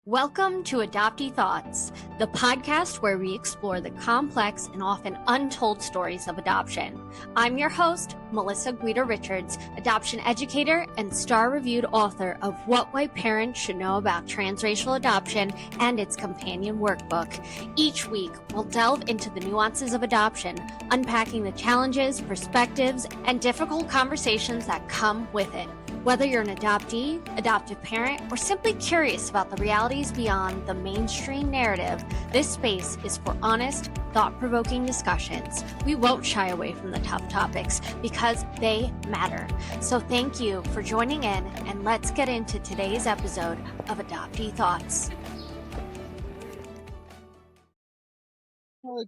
Welcome to Adoptee Thoughts, the podcast where we explore the complex and often untold stories of adoption. I'm your host, Melissa Guida-Richards, adoption educator and star-reviewed author of What White Parents Should Know About Transracial Adoption and its companion workbook. Each week, we'll delve into the nuances of adoption, unpacking the challenges, perspectives, and difficult conversations that come with it. Whether you're an adoptee, adoptive parent, or simply curious about the realities beyond the mainstream narrative, this space is for honest, thought-provoking discussions. We won't shy away from the tough topics because they matter. So thank you for joining in, and let's get into today's episode of Adoptee Thoughts.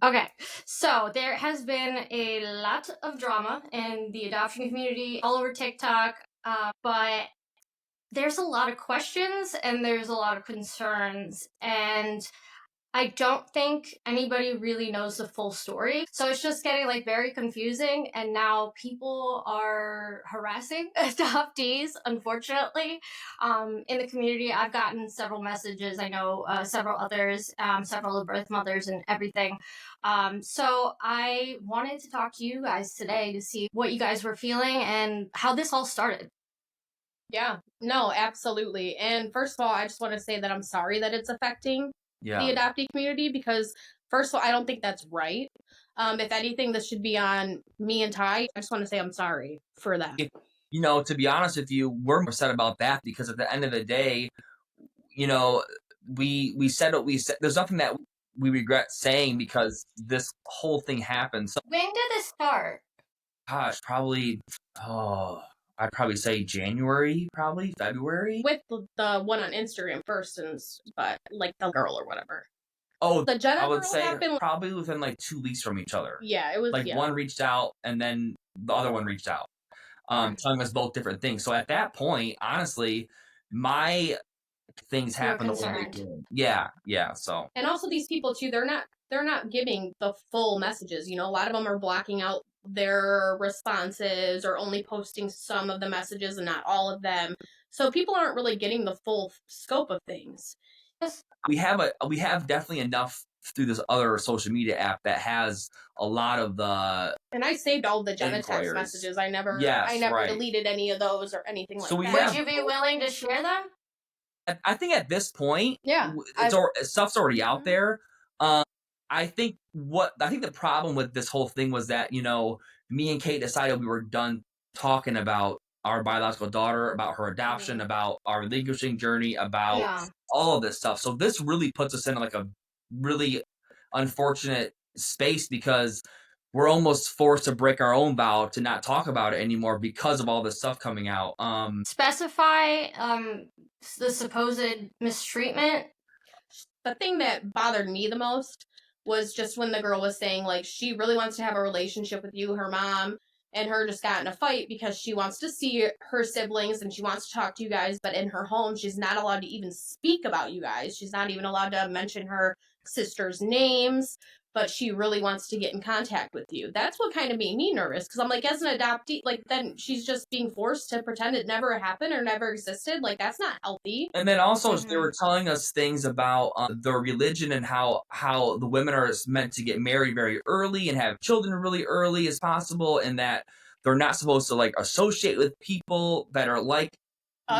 Okay, so there has been a lot of drama in the adoption community all over TikTok. But there's a lot of questions and there's a lot of concerns, and I don't think anybody really knows the full story. So it's just getting very confusing, and now people are harassing adoptees, unfortunately. In the community, I've gotten several messages. I know several others, several of birth mothers and everything. So I wanted to talk to you guys today to see what you guys were feeling and how this all started. Yeah, no, absolutely. And first of all, I just want to say that I'm sorry that it's affecting the adoptee community because, first of all, I don't think that's right. If anything, this should be on me and Ty. I just want to say I'm sorry for that. To be honest with you, we're upset about that because at the end of the day, we said what we said. There's nothing that we regret saying because this whole thing happened. So, when did this start? Gosh, probably, I'd probably say January, probably February. With the one on Instagram first, but the girl or whatever. Oh, the Jenna I would girl say happened probably within 2 weeks from each other. Yeah, it was one reached out and then the other one reached out, telling us both different things. So at that point, honestly, my things happened. Yeah. So, and also these people too, they're not giving the full messages. A lot of them are blocking out their responses or only posting some of the messages and not all of them. So people aren't really getting the full scope of things. We have definitely enough through this other social media app that has a lot of the. And I saved all the Jenna text messages. I never deleted any of those or anything like that. Would you be willing to share them? I think at this point, stuff's already out there. I think the problem with this whole thing was that, me and Kate decided we were done talking about our biological daughter, about her adoption, about our relinquishing journey, about all of this stuff. So this really puts us in a really unfortunate space because we're almost forced to break our own vow to not talk about it anymore because of all this stuff coming out. Specify the supposed mistreatment. The thing that bothered me the most was just when the girl was saying she really wants to have a relationship with you, her mom and her just got in a fight because she wants to see her siblings and she wants to talk to you guys, but in her home she's not allowed to even speak about you guys. She's not even allowed to mention her sisters' names, but she really wants to get in contact with you. That's what kind of made me nervous because I'm as an adoptee, then she's just being forced to pretend it never happened or never existed. That's not healthy. And then also they were telling us things about the religion and how the women are meant to get married very early and have children really early as possible, and that they're not supposed to associate with people that are like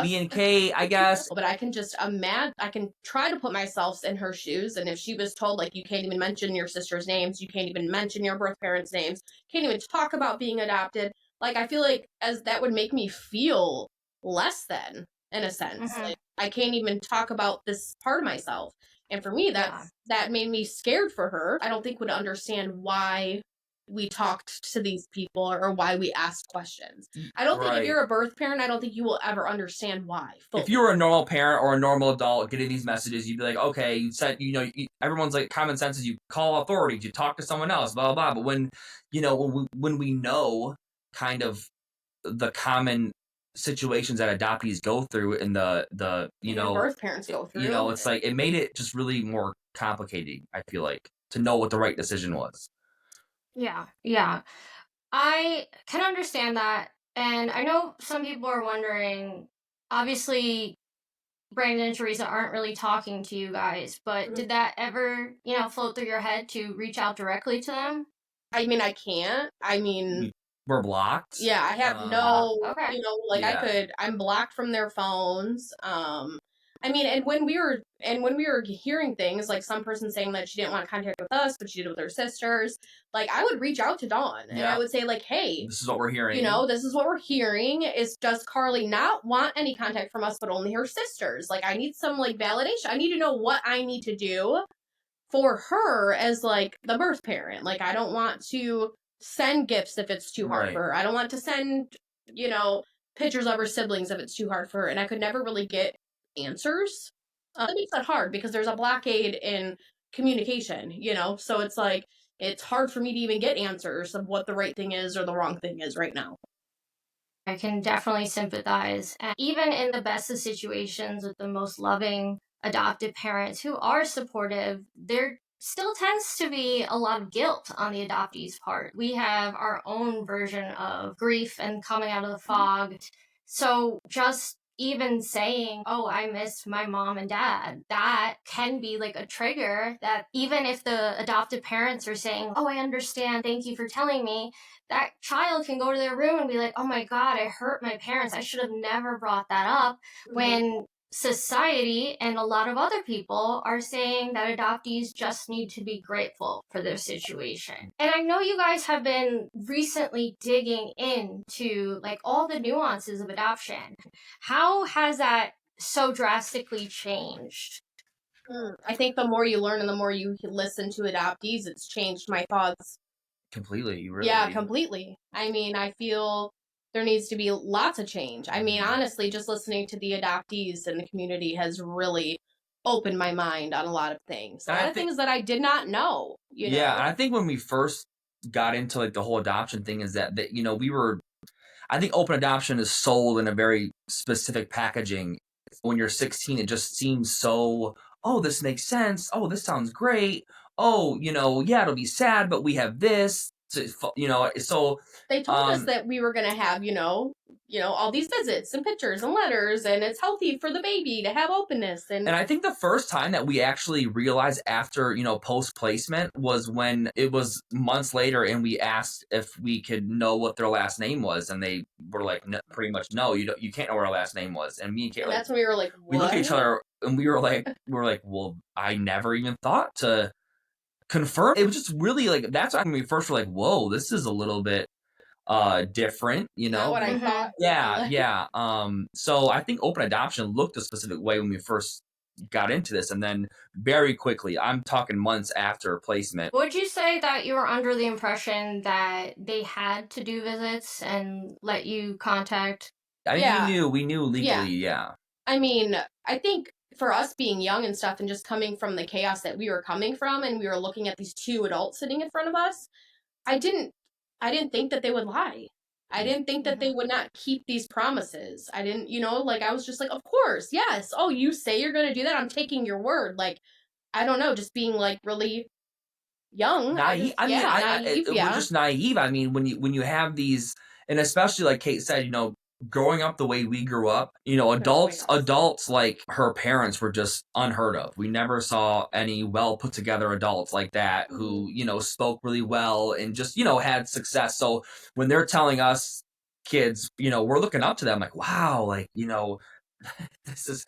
me and Kay, I guess. But I can just imagine, I can try to put myself in her shoes. And if she was told, you can't even mention your sister's names, you can't even mention your birth parents' names, can't even talk about being adopted. I feel as that would make me feel less than, in a sense. I can't even talk about this part of myself. And for me, that made me scared for her. I don't think would understand why we talked to these people or why we asked questions. I don't think if you're a birth parent, I don't think you will ever understand why. Fully. If you were a normal parent or a normal adult getting these messages, you'd be like, okay, you said, everyone's common sense is you call authorities, you talk to someone else, blah, blah, blah. But when we know kind of the common situations that adoptees go through and the birth parents go through, it's it made it just really more complicated, I feel like, to know what the right decision was. Yeah. I can understand that. And I know some people are wondering, obviously, Brandon and Teresa aren't really talking to you guys, but did that ever, float through your head to reach out directly to them? I mean, I can't. I mean, we're blocked. Yeah, I have okay. I'm blocked from their phones. I mean, and when we were hearing things like some person saying that she didn't want contact with us, but she did with her sisters, like I would reach out to Dawn and I would say like, hey, this is what we're hearing. This is what we're hearing. Is does Carly not want any contact from us, but only her sisters? Like, I need some like validation. I need to know what I need to do for her as like the birth parent. Like, I don't want to send gifts if it's too hard for her. I don't want to send, pictures of her siblings if it's too hard for her. And I could never really get answers. That makes that hard because there's a blockade in communication, so it's like, it's hard for me to even get answers of what the right thing is or the wrong thing is right now. I can definitely sympathize. And even in the best of situations with the most loving adoptive parents who are supportive, there still tends to be a lot of guilt on the adoptee's part. We have our own version of grief and coming out of the fog. So just even saying, oh, I miss my mom and dad, that can be like a trigger that even if the adoptive parents are saying, oh, I understand, thank you for telling me, that child can go to their room and be like, oh my God, I hurt my parents. I should have never brought that up. Mm-hmm. When society and a lot of other people are saying that adoptees just need to be grateful for their situation. And I know you guys have been recently digging into like all the nuances of adoption. How has that so drastically changed? I think the more you learn and the more you listen to adoptees, it's changed my thoughts. Completely, really. Yeah, completely. I mean, I feel there needs to be lots of change. I mean, honestly, just listening to the adoptees in the community has really opened my mind on a lot of things. A lot of things that I did not know. Yeah, and I think when we first got into like the whole adoption thing is that I think open adoption is sold in a very specific packaging. When you're 16, it just seems so, oh, this makes sense. Oh, this sounds great. Oh, yeah, it'll be sad, but we have this. So they told us that we were going to have, all these visits and pictures and letters, and it's healthy for the baby to have openness. And I think the first time that we actually realized after, post-placement was when it was months later and we asked if we could know what their last name was. And they were like, no, pretty much, no, you can't know what our last name was. And me and Kate, that's when we were like, what? We looked at each other and we were like, well, I never even thought to confirm. It was just really like, that's when we first were like, whoa, this is a little bit different, Not what I thought. Yeah. So I think open adoption looked a specific way when we first got into this, and then very quickly, I'm talking months after placement. Would you say that you were under the impression that they had to do visits and let you contact? I think we knew legally, yeah. I mean, I think for us being young and stuff and just coming from the chaos that we were coming from, and we were looking at these two adults sitting in front of us, I didn't think that they would lie. I didn't think that they would not keep these promises. I didn't, I was just like, of course, yes. Oh, you say you're going to do that? I'm taking your word. Like, I don't know, just being like really young. Naive. We're just naive. I mean, when you have these, and especially like Kate said, growing up the way we grew up, adults like her parents were just unheard of. We never saw any well put together adults like that who, spoke really well and just, had success. So when they're telling us kids, we're looking up to them like, wow, like, this is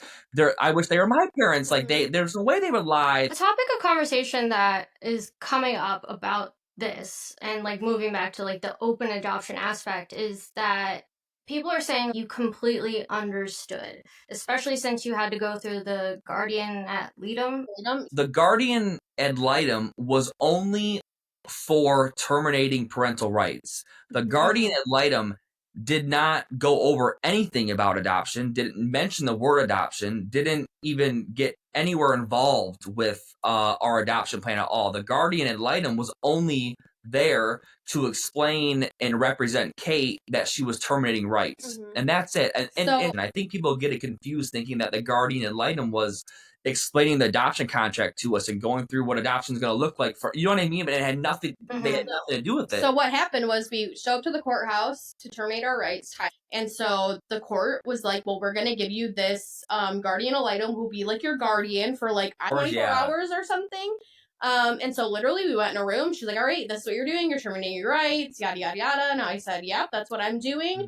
I wish they were my parents. Like there's no way they would lie. A topic of conversation that is coming up about this and like moving back to like the open adoption aspect is that people are saying you completely understood, especially since you had to go through the guardian ad litem. The guardian ad litem was only for terminating parental rights. The guardian ad litem did not go over anything about adoption, didn't mention the word adoption, didn't even get anywhere involved with our adoption plan at all. The guardian ad litem was only there to explain and represent Kate that she was terminating rights. And that's it. And I think people get it confused thinking that the guardian ad litem was explaining the adoption contract to us and going through what adoption is going to look like for, you know what I mean? But it had nothing, they had nothing to do with it. So what happened was we showed up to the courthouse to terminate our rights. And so the court was like, well, we're going to give you this guardian ad litem who will be like your guardian for like 24 hours or something. And so literally we went in a room. She's like, all right, this is what you're doing. You're terminating your rights, yada, yada, yada. And I said, yep, that's what I'm doing.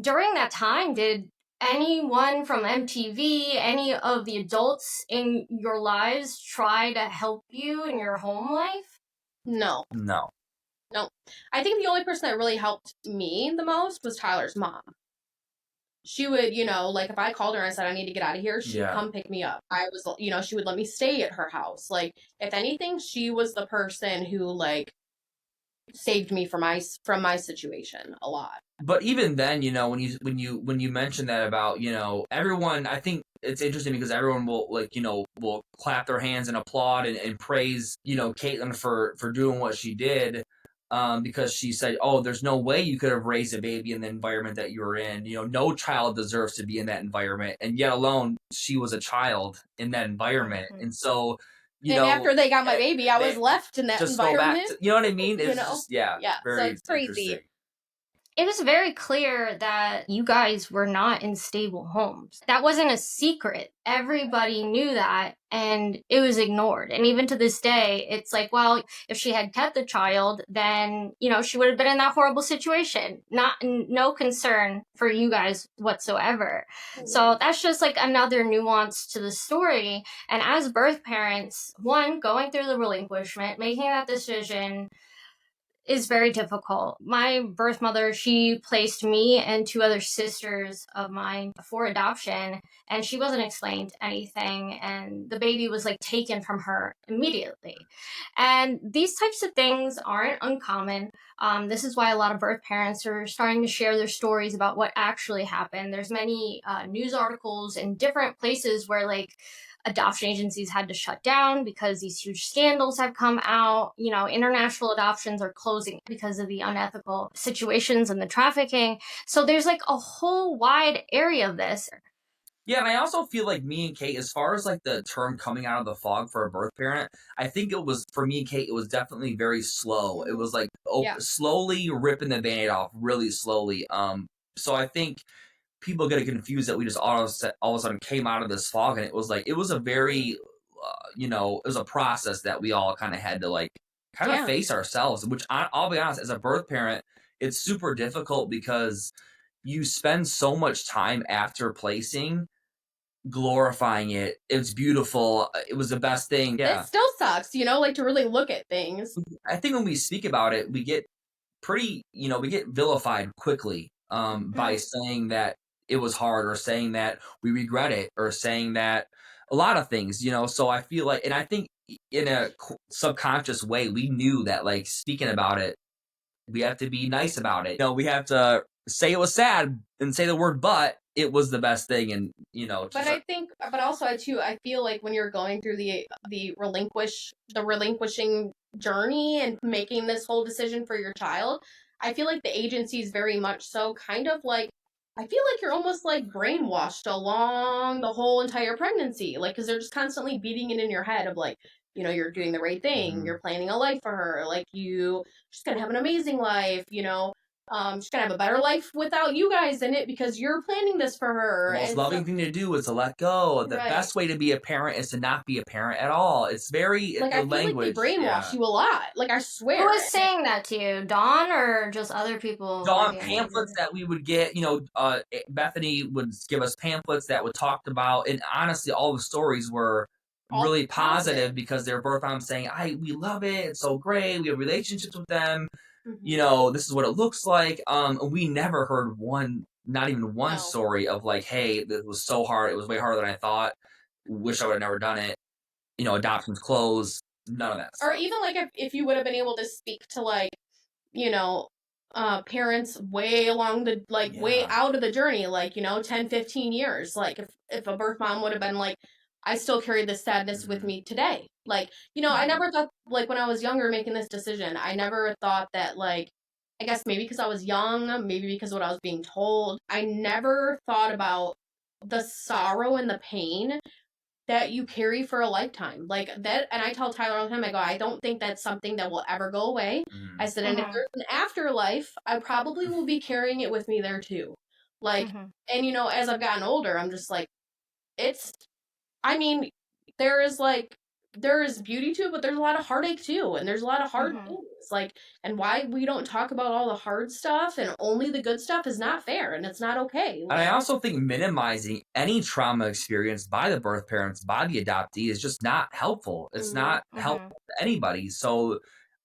During that time, did anyone from MTV, any of the adults in your lives try to help you in your home life? No. I think the only person that really helped me the most was Tyler's mom. She would, like if I called her and I said I need to get out of here, she'd come pick me up. I was, she would let me stay at her house. Like, if anything, she was the person who like saved me from my situation a lot. But even then, when you mentioned that about, everyone, I think it's interesting because everyone will will clap their hands and applaud and praise, Catelynn for doing what she did. Because she said, oh, there's no way you could have raised a baby in the environment that you were in. No child deserves to be in that environment. And yet alone, she was a child in that environment. And so, after they got my baby, I was left in that environment. Go back to, you know what I mean? It's just, very so it's crazy. It was very clear that you guys were not in stable homes. That wasn't a secret. Everybody knew that, and it was ignored. And even to this day, it's like, well, if she had kept the child, then, she would have been in that horrible situation. No concern for you guys whatsoever. So that's just like another nuance to the story. And as birth parents, one, going through the relinquishment, making that decision is very difficult. My birth mother, she placed me and two other sisters of mine for adoption, and she wasn't explained anything, and the baby was like taken from her immediately. And these types of things aren't uncommon. This is why a lot of birth parents are starting to share their stories about what actually happened. There's many news articles in different places where like adoption agencies had to shut down because these huge scandals have come out. International adoptions are closing because of the unethical situations and the trafficking. So there's like a whole wide area of this. Yeah, and I also feel like me and Kate, as far as like the term coming out of the fog for a birth parent, I think it was, for me and Kate, it was definitely very slow. It was like slowly ripping the Band-Aid off, really slowly. So I think people get confused that we just all of a sudden came out of this fog, and it was a very, it was a process that we all kind of had to like kind of face ourselves, which I'll be honest, as a birth parent, it's super difficult because you spend so much time after placing glorifying it. It's beautiful. It was the best thing. Yeah. It still sucks, like to really look at things. I think when we speak about it, we get pretty, we get vilified quickly by saying that it was hard, or saying that we regret it, or saying that a lot of things, so I feel like, and I think in a subconscious way, we knew that like speaking about it, we have to be nice about it. We have to say it was sad and say the word, but it was the best thing. And, but also I feel like when you're going through the relinquishing journey and making this whole decision for your child, I feel like the agencies very much so kind of like, I feel like you're almost like brainwashed along the whole entire pregnancy. Like, cause they're just constantly beating it in your head of like, you're doing the right thing. You're planning a life for her. Like she's going to have an amazing life, she's going to have a better life without you guys in it because you're planning this for her. The most loving thing to do is to let go. The best way to be a parent is to not be a parent at all. It's very, like, I feel language. Like they brainwash you a lot. Like, I swear. Who was saying that to you? Dawn or just other people? Dawn, pamphlets that we would get, Bethany would give us pamphlets that would talk about, and honestly, all the stories were really positive because their birth moms saying, we love it. It's so great. We have relationships with them. This is what it looks like. We never heard not even one story of like, hey, this was so hard. It was way harder than I thought. Wish I would have never done it. Adoption's closed. None of that stuff. Or even like if you would have been able to speak to like, parents way along the, way out of the journey, like, 10, 15 years. Like if a birth mom would have been like, I still carry this sadness with me today. Like, I never thought, like, when I was younger making this decision, I never thought that, like, I guess maybe because I was young, maybe because of what I was being told, I never thought about the sorrow and the pain that you carry for a lifetime. Like that, and I tell Tyler all the time, I go, I don't think that's something that will ever go away. I said, and if there's an afterlife, I probably will be carrying it with me there too. Like, and you know, as I've gotten older, I'm just like, I mean, there is beauty to it, but there's a lot of heartache too, and there's a lot of hard things. Like, and why we don't talk about all the hard stuff and only the good stuff is not fair, and it's not okay. And I also think minimizing any trauma experienced by the birth parents, by the adoptee, is just not helpful. It's not helpful to anybody. So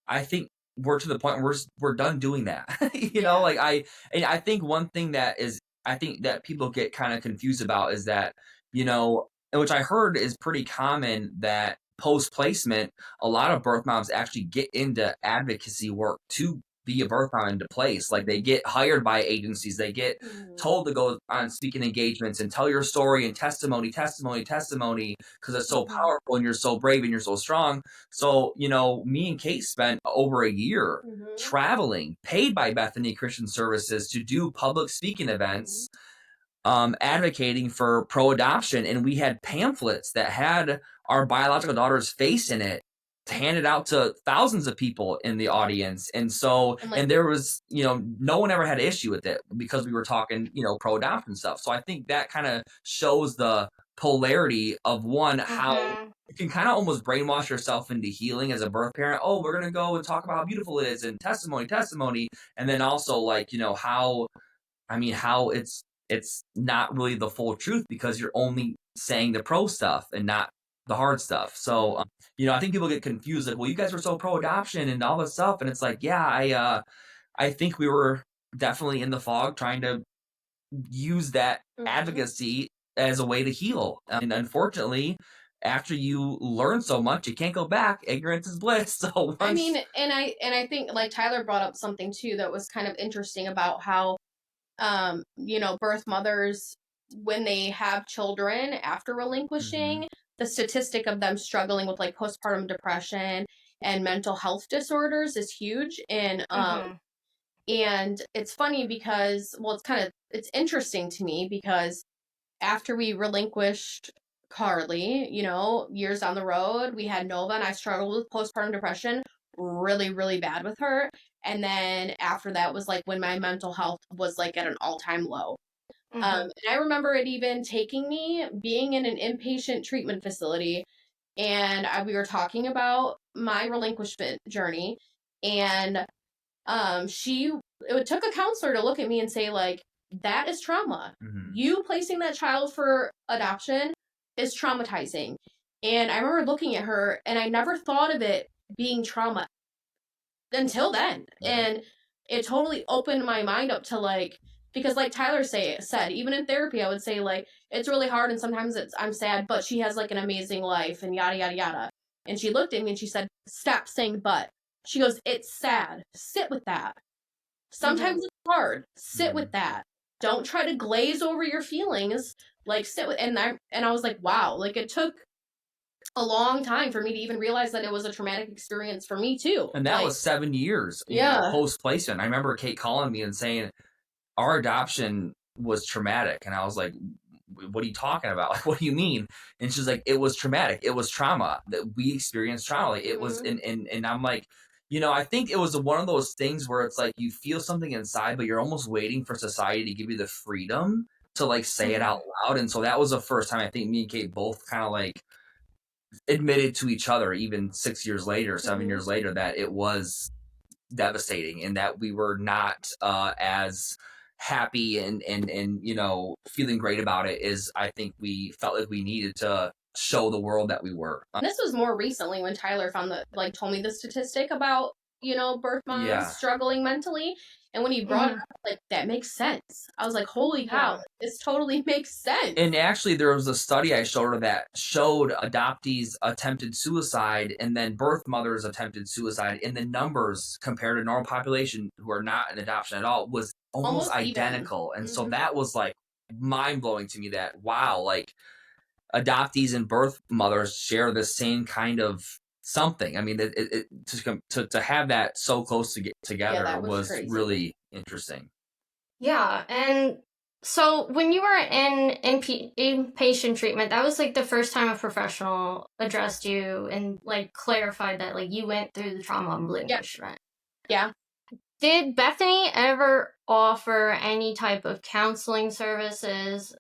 I think we're to the point where we're done doing that. You know, like I think one thing that I think that people get kind of confused about is that, you know, which I heard is pretty common, that post-placement, a lot of birth moms actually get into advocacy work to be a birth mom into place. Like, they get hired by agencies, they get told to go on speaking engagements and tell your story and testimony, because it's so powerful and you're so brave and you're so strong. So, you know, me and Kate spent over a year traveling, paid by Bethany Christian Services to do public speaking events, advocating for pro-adoption, and we had pamphlets that had our biological daughter's face in it, handed out to thousands of people in the audience. And so, and there was, you know, no one ever had an issue with it because we were talking, you know, pro-adoption stuff. So I think that kind of shows the polarity of how you can kind of almost brainwash yourself into healing as a birth parent. Oh, we're going to go and talk about how beautiful it is and testimony. And then also, like, you know, how it's not really the full truth because you're only saying the pro stuff and not the hard stuff. So, you know, I think people get confused, like, well, you guys were so pro-adoption and all this stuff. And it's like, yeah, I think we were definitely in the fog trying to use that advocacy as a way to heal. And unfortunately, after you learn so much, you can't go back. Ignorance is bliss. So I mean, and I think, like, Tyler brought up something too that was kind of interesting about how, you know, birth mothers, when they have children after relinquishing, the statistic of them struggling with like postpartum depression and mental health disorders is huge. And and it's funny because, well, it's interesting to me because after we relinquished Carly, you know, years down the road, we had Nova, and I struggled with postpartum depression really, really bad with her. And then after that was like when my mental health was like at an all-time low. And I remember it even taking me being in an inpatient treatment facility, and we were talking about my relinquishment journey, and it took a counselor to look at me and say, like, that is trauma. You placing that child for adoption is traumatizing. And I remember looking at her, and I never thought of it being trauma until then. And it totally opened my mind up to, like, because like Tyler said, even in therapy, I would say, like, it's really hard and sometimes I'm sad, but she has like an amazing life and yada, yada, yada. And she looked at me and she said, stop saying but. She goes, it's sad. Sit with that. Sometimes it's hard. Sit with that. Don't try to glaze over your feelings. Like, sit with, and I was like, wow, like, it took a long time for me to even realize that it was a traumatic experience for me too. And that was 7 years post-placement. I remember Kate calling me and saying, our adoption was traumatic. And I was like, what are you talking about? Like, what do you mean? And she's like, it was traumatic. It was trauma that we experienced trauma. Like, it was, and I'm like, you know, I think it was one of those things where it's like you feel something inside, but you're almost waiting for society to give you the freedom to like say it out loud. And so that was the first time I think me and Kate both kind of like admitted to each other, even 6 years later, 7 years later, that it was devastating and that we were not as happy and you know, feeling great about it as I think we felt like we needed to show the world that we were. This was more recently when Tyler told me the statistic about, you know, birth moms struggling mentally. And when he brought it up, like, that makes sense. I was like, holy cow, this totally makes sense. And actually, there was a study I showed her that showed adoptees attempted suicide and then birth mothers attempted suicide, and the numbers compared to normal population who are not in adoption at all was almost identical. Even. And so that was like mind-blowing to me that, wow, like, adoptees and birth mothers share the same kind of something. I mean, to have that so close to get together was really interesting. Yeah, and So when you were in inpatient treatment, that was like the first time a professional addressed you and like clarified that like you went through the trauma and relinquishment. Yeah. Did Bethany ever offer any type of counseling services?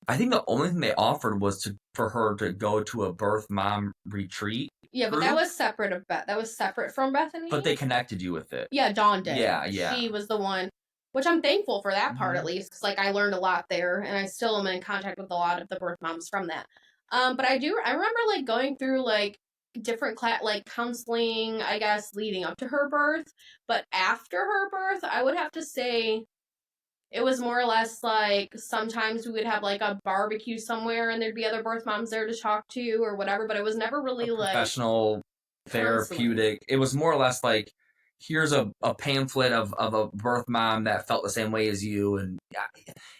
I think the only thing they offered was for her to go to a birth mom retreat. Yeah, but that was separate that was separate from Bethany. But they connected you with it. Yeah, Dawn did. Yeah. She was the one, which I'm thankful for that part at least, because like I learned a lot there, and I still am in contact with a lot of the birth moms from that. But I remember like going through like different like counseling, I guess, leading up to her birth, but after her birth, I would have to say it was more or less like sometimes we would have like a barbecue somewhere and there'd be other birth moms there to talk to or whatever, but it was never really like professional therapeutic. It was more or less like, here's a pamphlet of a birth mom that felt the same way as you, and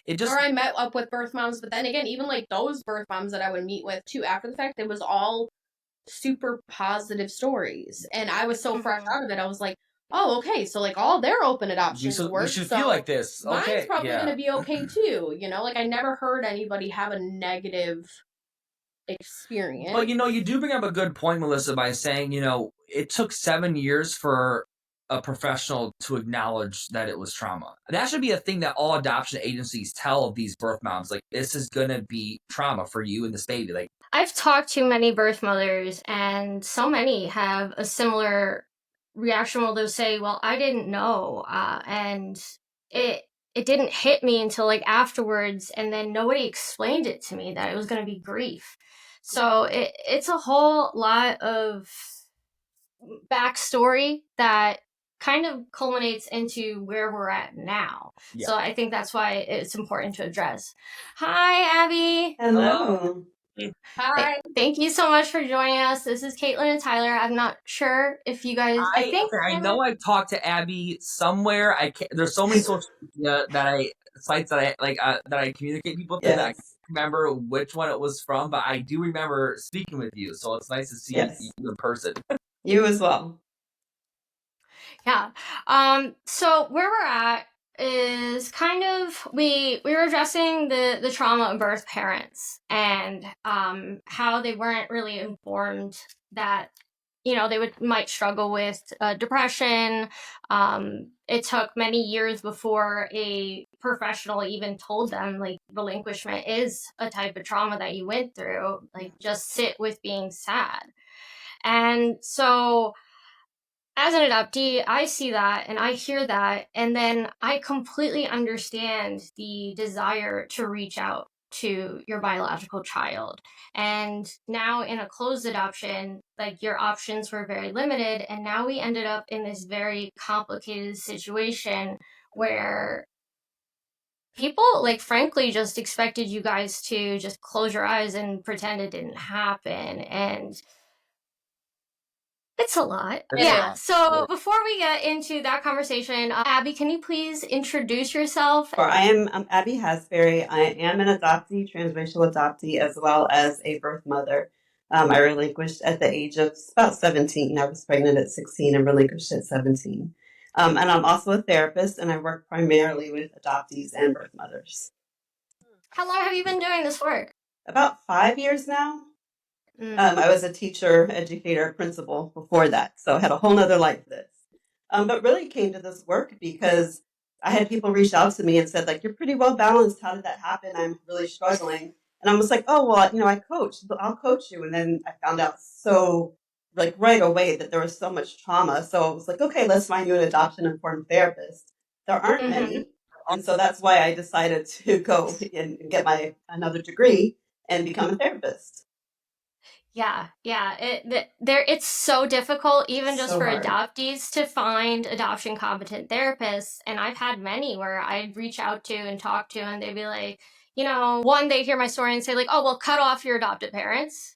it just. Or I met up with birth moms, but then again, even like those birth moms that I would meet with too after the fact, it was all super positive stories, and I was so fresh out of it. I was like, oh, okay, so like all their open adoptions work. You should feel like this. Okay, mine's probably gonna be okay too. You know, like I never heard anybody have a negative experience. But you do bring up a good point, Melissa, by saying it took 7 years for a professional to acknowledge that it was trauma. That should be a thing that all adoption agencies tell these birth moms, like, this is gonna be trauma for you and this baby. Like, I've talked to many birth mothers, and so many have a similar reaction where they'll say, well, I didn't know, and it didn't hit me until like afterwards, and then nobody explained it to me that it was going to be grief. So it's a whole lot of backstory that kind of culminates into where we're at now. Yeah. So I think that's why it's important to address. Hi, Abby. Hello. Hi. Thank you so much for joining us. This is Catelynn and Tyler. I'm not sure if you guys. I know I talked to Abby somewhere. There's so many social media sites that I like that I communicate people with. Yes. That I can't remember which one it was from, but I do remember speaking with you. So it's nice to see you in person. You as well. Yeah. So where we're at is kind of we were addressing the trauma of birth parents and how they weren't really informed that they might struggle with depression. It took many years before a professional even told them like relinquishment is a type of trauma that you went through. Like, just sit with being sad. And so as an adoptee, I see that and I hear that, and then I completely understand the desire to reach out to your biological child. And now in a closed adoption, like, your options were very limited, and now we ended up in this very complicated situation where people, like, frankly just expected you guys to just close your eyes and pretend it didn't happen. And it's a lot. Yeah. So before we get into that conversation, Abby, can you please introduce yourself? Sure. I'm Abby Hasberry. I am an adoptee, transracial adoptee, as well as a birth mother. I relinquished at the age of about 17. I was pregnant at 16 and relinquished at 17. And I'm also a therapist, and I work primarily with adoptees and birth mothers. How long have you been doing this work? About 5 years now. I was a teacher, educator, principal before that, so I had a whole nother life this. But really came to this work because I had people reach out to me and said, like, you're pretty well balanced. How did that happen? I'm really struggling. And I was like, oh, well, I coach. I'll coach you. And then I found out like right away that there was so much trauma. So I was like, okay, let's find you an adoption-informed therapist. There aren't many. And so that's why I decided to go and get another degree and become a therapist. Yeah. It's so difficult, even just for adoptees, to find adoption competent therapists. And I've had many where I'd reach out to and talk to, and they'd be like, one, they'd hear my story and say like, oh, well, cut off your adopted parents.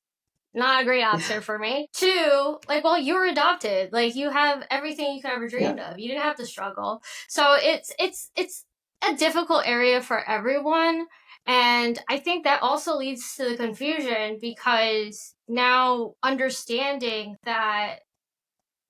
Not a great answer for me. Two, like, well, you were adopted. Like, you have everything you could ever dreamed of. You didn't have to struggle. So it's a difficult area for everyone. And I think that also leads to the confusion, because now understanding that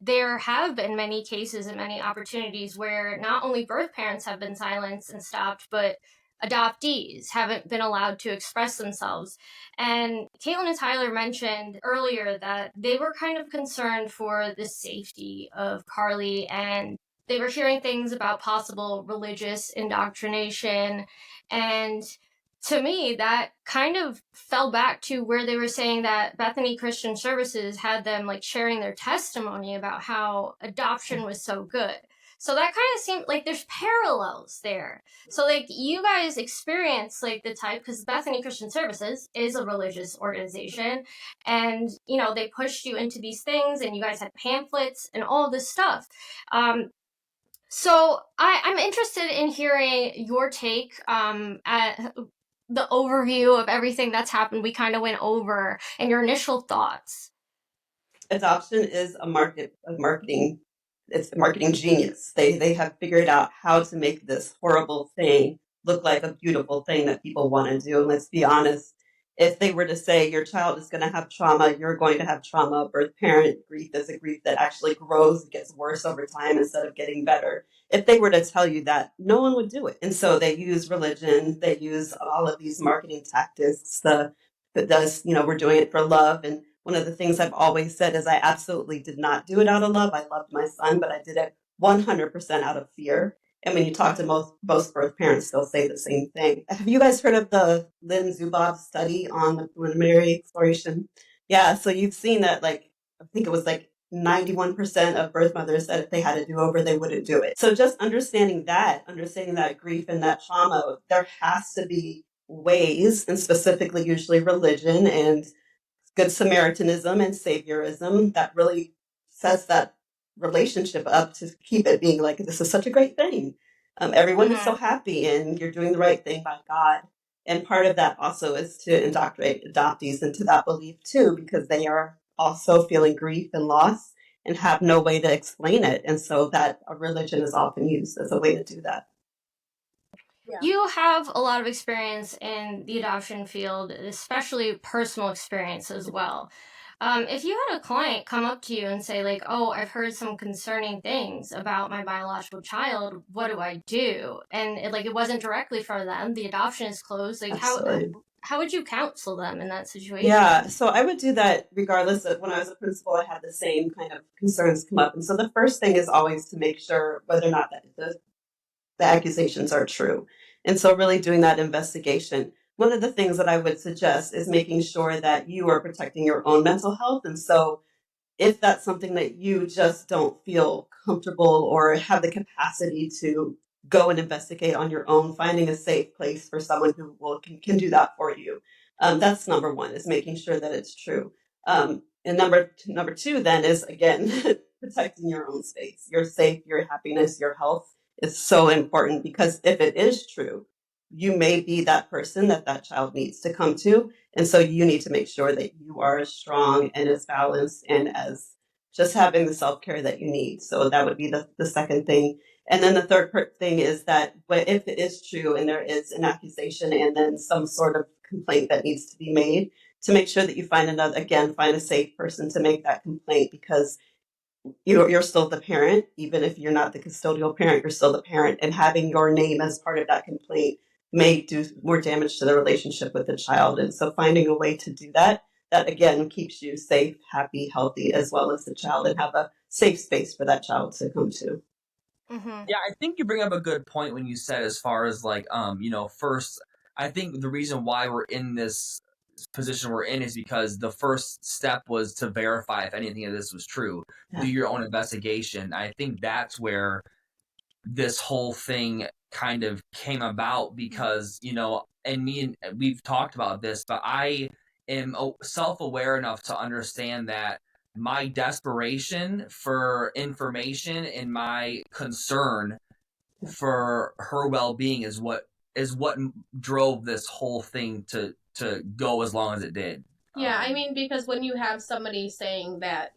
there have been many cases and many opportunities where not only birth parents have been silenced and stopped, but adoptees haven't been allowed to express themselves. And Catelynn and Tyler mentioned earlier that they were kind of concerned for the safety of Carly, and they were hearing things about possible religious indoctrination. And to me, that kind of fell back to where they were saying that Bethany Christian Services had them like sharing their testimony about how adoption was so good. So that kind of seemed like there's parallels there. So like you guys experience like the type, because Bethany Christian Services is a religious organization, and you know they pushed you into these things, and you guys had pamphlets and all this stuff. So I'm interested in hearing your take at the overview of everything that's happened. We kind of went over, and your initial thoughts. Adoption is a marketing. It's a marketing genius. They have figured out how to make this horrible thing look like a beautiful thing that people want to do. And let's be honest, if they were to say your child is going to have trauma, you're going to have trauma. Birth parent grief is a grief that actually grows, gets worse over time instead of getting better. If they were to tell you that, no one would do it. And so they use religion, they use all of these marketing tactics, we're doing it for love. And one of the things I've always said is I absolutely did not do it out of love. I loved my son, but I did it 100% out of fear. And when you talk to most birth parents, they'll say the same thing. Have you guys heard of the Lynn Zuboff study on the preliminary exploration? Yeah, so you've seen that, like, I think it was like 91% of birth mothers said if they had a do-over, they wouldn't do it. So just understanding that grief and that trauma, there has to be ways, and specifically usually religion and Good Samaritanism and saviorism, that really sets that relationship up to keep it being like, this is such a great thing. Everyone is so happy and you're doing the right thing by God. And part of that also is to indoctrinate adoptees into that belief too, because they are also feeling grief and loss and have no way to explain it. And so that a religion is often used as a way to do that. Yeah. You have a lot of experience in the adoption field, especially personal experience as well. If you had a client come up to you and say like, oh, I've heard some concerning things about my biological child, what do I do? And it wasn't directly for them. The adoption is closed. Like how would you counsel them in that situation? Yeah, so I would do that regardless of when I was a principal, I had the same kind of concerns come up. And so the first thing is always to make sure whether or not the accusations are true. And so really doing that investigation. One of the things that I would suggest is making sure that you are protecting your own mental health. And so if that's something that you just don't feel comfortable or have the capacity to go and investigate on your own, finding a safe place for someone who can do that for you. That's number one, is making sure that it's true. And number two then is, again, protecting your own space. Your safe, your happiness, your health is so important, because if it is true, you may be that person that child needs to come to. And so you need to make sure that you are as strong and as balanced and as just having the self-care that you need. So that would be the second thing. And then the third thing is that if it is true and there is an accusation and then some sort of complaint that needs to be made, to make sure that you find a safe person to make that complaint, because you're still the parent. Even if you're not the custodial parent, you're still the parent, and having your name as part of that complaint may do more damage to the relationship with the child. And so finding a way to do that again keeps you safe, happy, healthy, as well as the child, and have a safe space for that child to come to. Mm-hmm. Yeah, I think you bring up a good point when you said, as far as like, first, I think the reason why we're in this position we're in is because the first step was to verify if anything of this was true. Yeah. Do your own investigation. I think that's where this whole thing kind of came about, because, and we've talked about this, but I am self-aware enough to understand that my desperation for information and my concern for her well-being is what drove this whole thing to go as long as it did. Yeah, I mean, because when you have somebody saying that,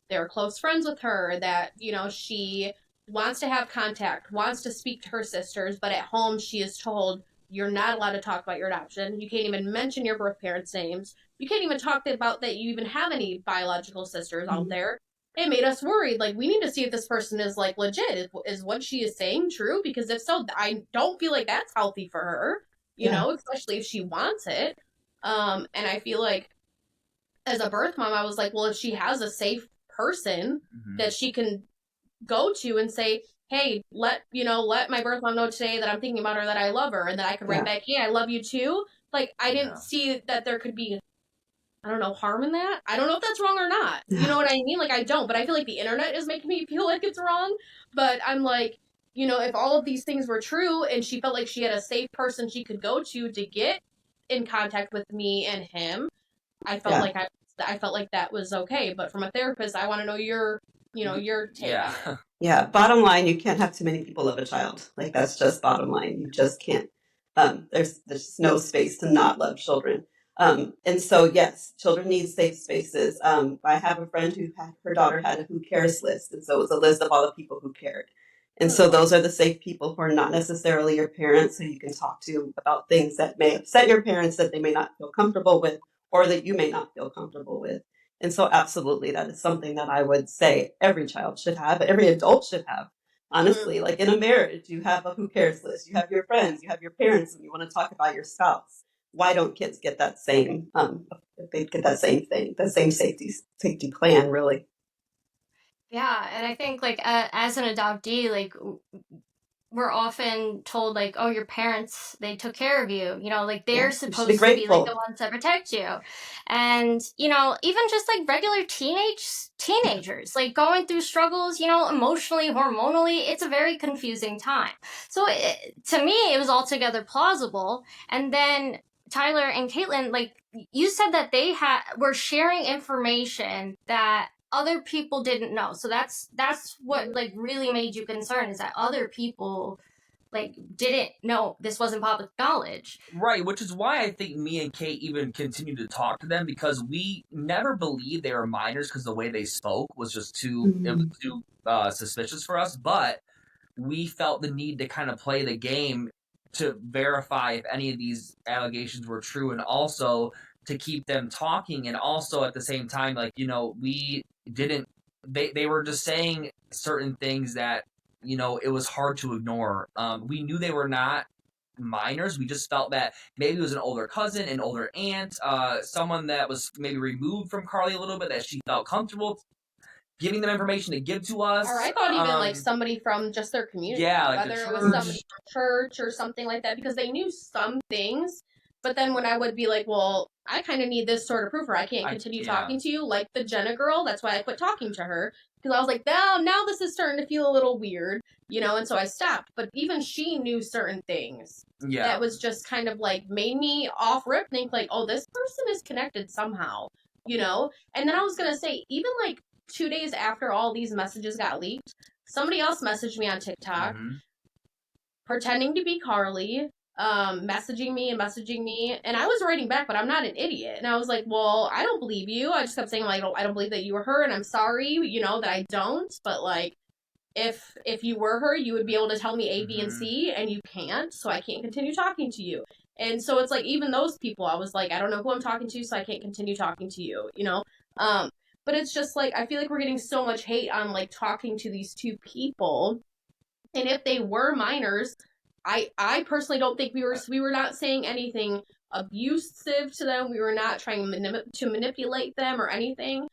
they're close friends with her, that, she wants to have contact, wants to speak to her sisters, but at home she is told, you're not allowed to talk about your adoption. You can't even mention your birth parents' names. You can't even talk about that you even have any biological sisters out there. it made us worried. Like, we need to see if this person is like legit. Is what she is saying true? Because if so, I don't feel like that's healthy for her, you know, especially if she wants it. And I feel like as a birth mom, I was like, well, if she has a safe person that she can go to and say, hey, let my birth mom know today that I'm thinking about her, that I love her, and that I could write back, hey, I love you too. Like, I didn't see that there could be, I don't know, harm in that. I don't know if that's wrong or not. You know what I mean? Like, I don't, but I feel like the internet is making me feel like it's wrong. But I'm like, you know, if all of these things were true and she felt like she had a safe person she could go to get in contact with me and him, I felt like I felt like that was okay. But from a therapist, I want to know your take on it. Yeah. Bottom line, you can't have too many people love a child. Like, that's just bottom line. You just can't. There's no space to not love children. And so, yes, children need safe spaces. I have a friend who her daughter had a who cares list. And so it was a list of all the people who cared. And so those are the safe people who are not necessarily your parents, who you can talk to about things that may upset your parents, that they may not feel comfortable with, or that you may not feel comfortable with. And so absolutely, that is something that I would say every child should have, every adult should have. Honestly, like in a marriage, you have a who cares list, you have your friends, you have your parents, and you want to talk about your spouse. Why don't kids get that same, they get that same thing, that same safety plan, really? Yeah, and I think, like, as an adoptee, like, we're often told, like, oh, your parents, they took care of you, you know, like, they're supposed to be, like, the ones that protect you. And, you know, even just, like, regular teenagers, like, going through struggles, you know, emotionally, hormonally, it's a very confusing time. So, to me, it was altogether plausible. And then Tyler and Catelynn, like, you said that they were sharing information that other people didn't know. So that's what, like, really made you concerned, is that other people, like, didn't know, this wasn't public knowledge. Right, which is why I think me and Kate even continued to talk to them, because we never believed they were minors, because the way they spoke was just too suspicious for us. But we felt the need to kind of play the game to verify if any of these allegations were true, and also to keep them talking. And also at the same time, like, you know, we didn't, they were just saying certain things that, you know, it was hard to ignore. We knew they were not minors. We just felt that maybe it was an older cousin, an older aunt, someone that was maybe removed from Carly a little bit, that she felt comfortable giving them information to give to us. Or I thought even like somebody from just their community. Yeah, like whether it was somebody from church or something like that, because they knew some things. But then when I would be like, well, I kind of need this sort of proof, or I can't continue talking to you, like the Jenna girl. That's why I quit talking to her, because I was like, now this is starting to feel a little weird, you know, and so I stopped. But even she knew certain things. Yeah. That was just kind of like made me off rip think like, oh, this person is connected somehow, you know? And then I was going to say, even like 2 days after all these messages got leaked, somebody else messaged me on TikTok, pretending to be Carly, messaging me, and I was writing back, but I'm not an idiot. And I was like, well, I don't believe you. I just kept saying, like, I don't believe that you were her, and I'm sorry, you know, that I don't. But like, if you were her, you would be able to tell me A, B, and C, and you can't, so I can't continue talking to you. And so it's like, even those people, I was like, I don't know who I'm talking to, so I can't continue talking to you, you know? But it's just like, I feel like we're getting so much hate on like talking to these two people. And if they were minors, I personally don't think we were not saying anything abusive to them. We were not trying to manipulate them or anything.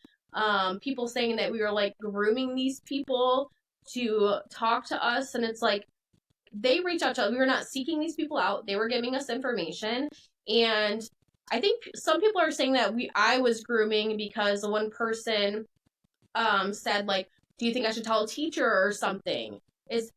People saying that we were like grooming these people to talk to us, and it's like, they reach out to us. We were not seeking these people out. They were giving us information. And I think some people are saying that I was grooming because the one person said, like, do you think I should tell a teacher or something?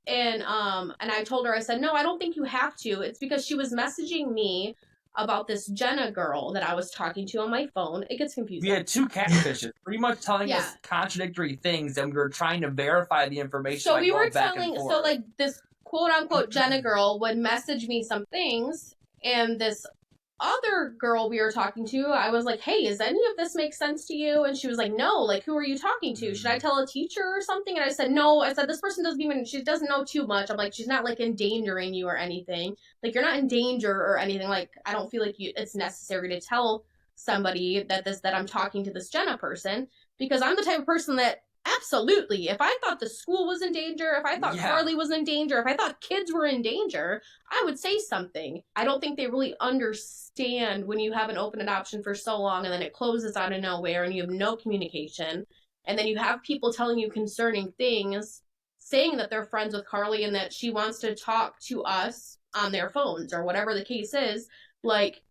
And I told her, I said, no, I don't think you have to. It's because she was messaging me about this Jenna girl that I was talking to on my phone. It gets confusing. We had two catfishes pretty much telling us contradictory things, and we were trying to verify the information. So we were telling, so like this quote unquote Jenna girl would message me some things, and this other girl we were talking to, I was like, hey, does any of this make sense to you? And she was like, no, like, who are you talking to? Should I tell a teacher or something? And I said, no. I said, this person she doesn't know too much. I'm like, she's not like endangering you or anything. Like, you're not in danger or anything. Like, I don't feel like it's necessary to tell somebody that I'm talking to this Jenna person, because I'm the type of person that Absolutely. If I thought the school was in danger, if I thought Carly was in danger, if I thought kids were in danger, I would say something. I don't think they really understand when you have an open adoption for so long and then it closes out of nowhere and you have no communication. And then you have people telling you concerning things, saying that they're friends with Carly and that she wants to talk to us on their phones or whatever the case is. Like,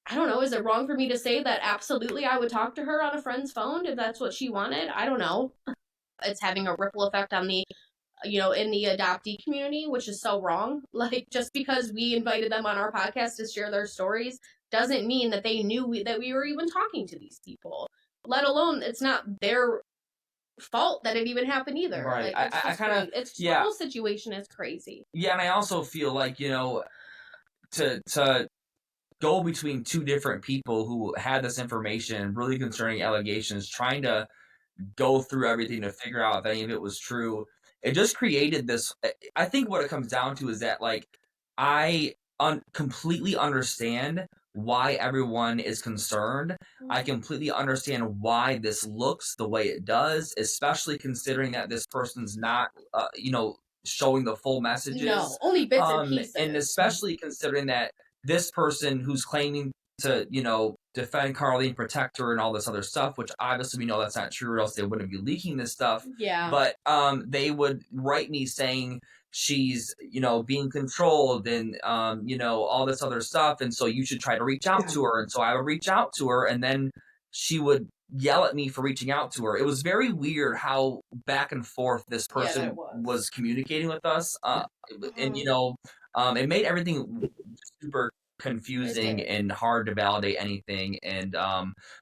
I don't know, is it wrong for me to say that absolutely I would talk to her on a friend's phone if that's what she wanted? I don't know. It's having a ripple effect on the, in the adoptee community, which is so wrong. Like, just because we invited them on our podcast to share their stories doesn't mean that they knew that we were even talking to these people. Let alone, it's not their fault that it even happened either. Right. Like, I kind of, the whole situation is crazy. Yeah, and I also feel like, to go between two different people who had this information, really concerning allegations, trying to go through everything to figure out if any of it was true. It just created this. I think what it comes down to is that, like, I completely understand why everyone is concerned. I completely understand why this looks the way it does, especially considering that this person's not, showing the full messages. No, only bits and pieces. And especially considering that this person who's claiming to, defend Carly and protect her and all this other stuff, which obviously we know that's not true, or else they wouldn't be leaking this stuff. Yeah. But they would write me saying she's, being controlled and, all this other stuff. And so you should try to reach out to her. And so I would reach out to her, and then she would yell at me for reaching out to her. It was very weird how back and forth this person was communicating with us. And, it made everything super confusing and hard to validate anything. And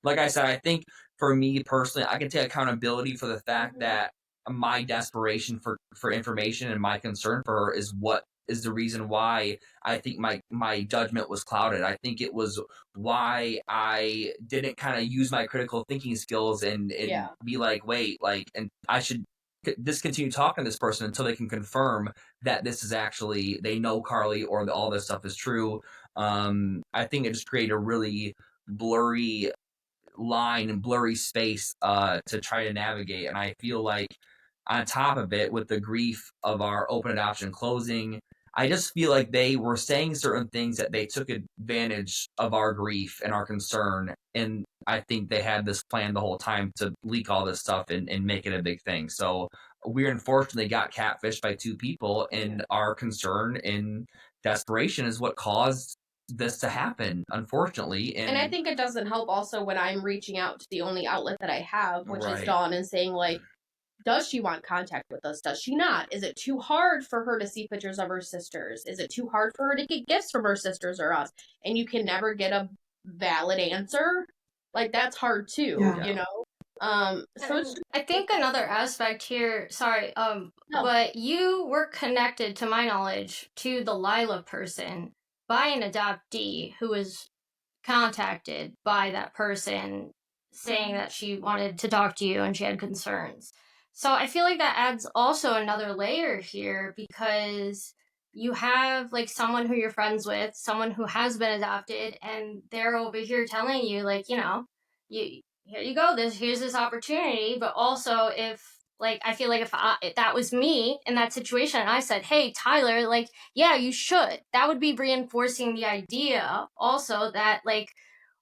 like I said, I think for me personally, I can take accountability for the fact that my desperation for information and my concern for her is what is the reason why I think my judgment was clouded. I think it was why I didn't kind of use my critical thinking skills and be like, wait, like, and I should discontinue talking to this person until they can confirm that this is actually, they know Carly or all this stuff is true. I think it just created a really blurry line and blurry space to try to navigate. And I feel like on top of it, with the grief of our open adoption closing, I just feel like they were saying certain things that they took advantage of our grief and our concern. And I think they had this plan the whole time to leak all this stuff and make it a big thing. So we unfortunately got catfished by two people, and our concern and desperation is what caused this to happen, unfortunately. And I think it doesn't help also when I'm reaching out to the only outlet that I have, which is Dawn, and saying, like, does she want contact with us? Does she not? Is it too hard for her to see pictures of her sisters? Is it too hard for her to get gifts from her sisters or us? And you can never get a valid answer. Like, that's hard too, So it's, I think another aspect here, but you were connected, to my knowledge, to the Lila person by an adoptee who was contacted by that person saying that she wanted to talk to you and she had concerns. So I feel like that adds also another layer here, because you have, like, someone who you're friends with, someone who has been adopted, and they're over here telling you, like, here you go, here's this opportunity. But also, if, like, I feel like if that was me in that situation and I said, hey, Tyler, like, yeah, you should, that would be reinforcing the idea also that, like,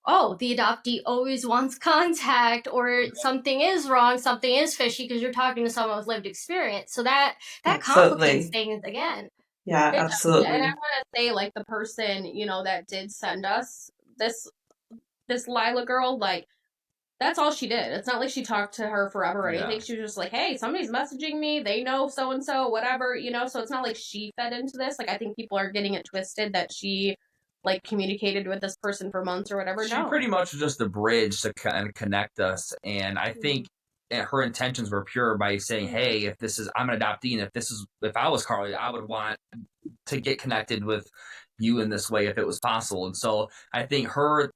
oh, the adoptee always wants contact, or something is wrong, something is fishy, because you're talking to someone with lived experience. So that complicates things again. Yeah, absolutely. And I want to say, like, the person, that did send us this Lila girl, like, that's all she did. It's not like she talked to her forever or anything. Yeah. She was just like, hey, somebody's messaging me. They know so-and-so, whatever, So it's not like she fed into this. Like, I think people are getting it twisted that she, like, communicated with this person for months or whatever. She pretty much was just a bridge to kind of connect us. And I think her intentions were pure by saying, hey, I'm an adoptee, and if I was Carly, I would want to get connected with you in this way if it was possible. And so I think her,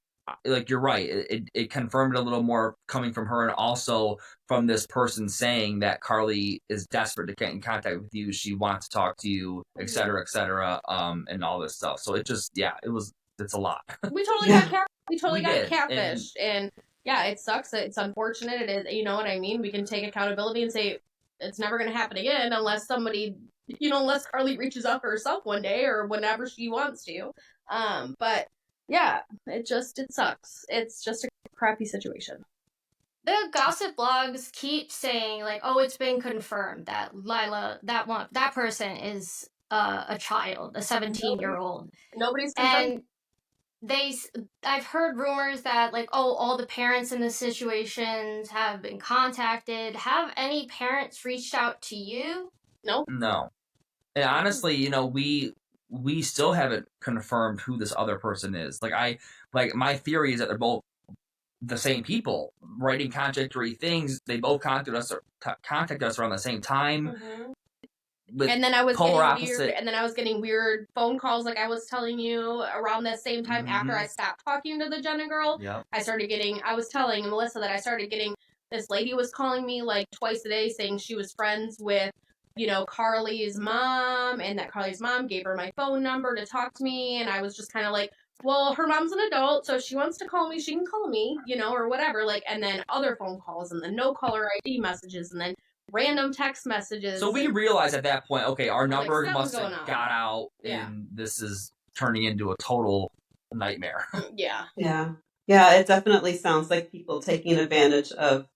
like, you're right, it confirmed a little more coming from her, and also from this person saying that Carly is desperate to get in contact with you, she wants to talk to you, et cetera, and all this stuff. So it just, it's a lot. We totally got catfished, and Yeah, it sucks. It's unfortunate. It is, you know what I mean? We can take accountability and say it's never going to happen again unless somebody, unless Carly reaches out for herself one day or whenever she wants to. But yeah, it sucks. It's just a crappy situation. The gossip blogs keep saying like, "Oh, it's been confirmed that Lila, that person is a child, a 17-year-old." Nobody's confirmed. And I've heard rumors that like, "Oh, all the parents in the situations have been contacted." Have any parents reached out to you? No. And honestly, we still haven't confirmed who this other person is. Like my theory is that they're both the same people writing contradictory things. They both contacted us around the same time. Mm-hmm. And then I was getting weird phone calls, like I was telling you, around the same time. Mm-hmm. After I stopped talking to the Jenna girl. Yep. I was telling Melissa that I started getting, this lady was calling me like twice a day saying she was friends with, Carly's mom, and that Carly's mom gave her my phone number to talk to me, and I was just kind of like, well, her mom's an adult, so if she wants to call me, she can call me, or whatever. Like, and then other phone calls, and then no caller ID messages, and then random text messages. So we realized at that point, okay, our number must have got out, and this is turning into a total nightmare. Yeah. It definitely sounds like people taking advantage of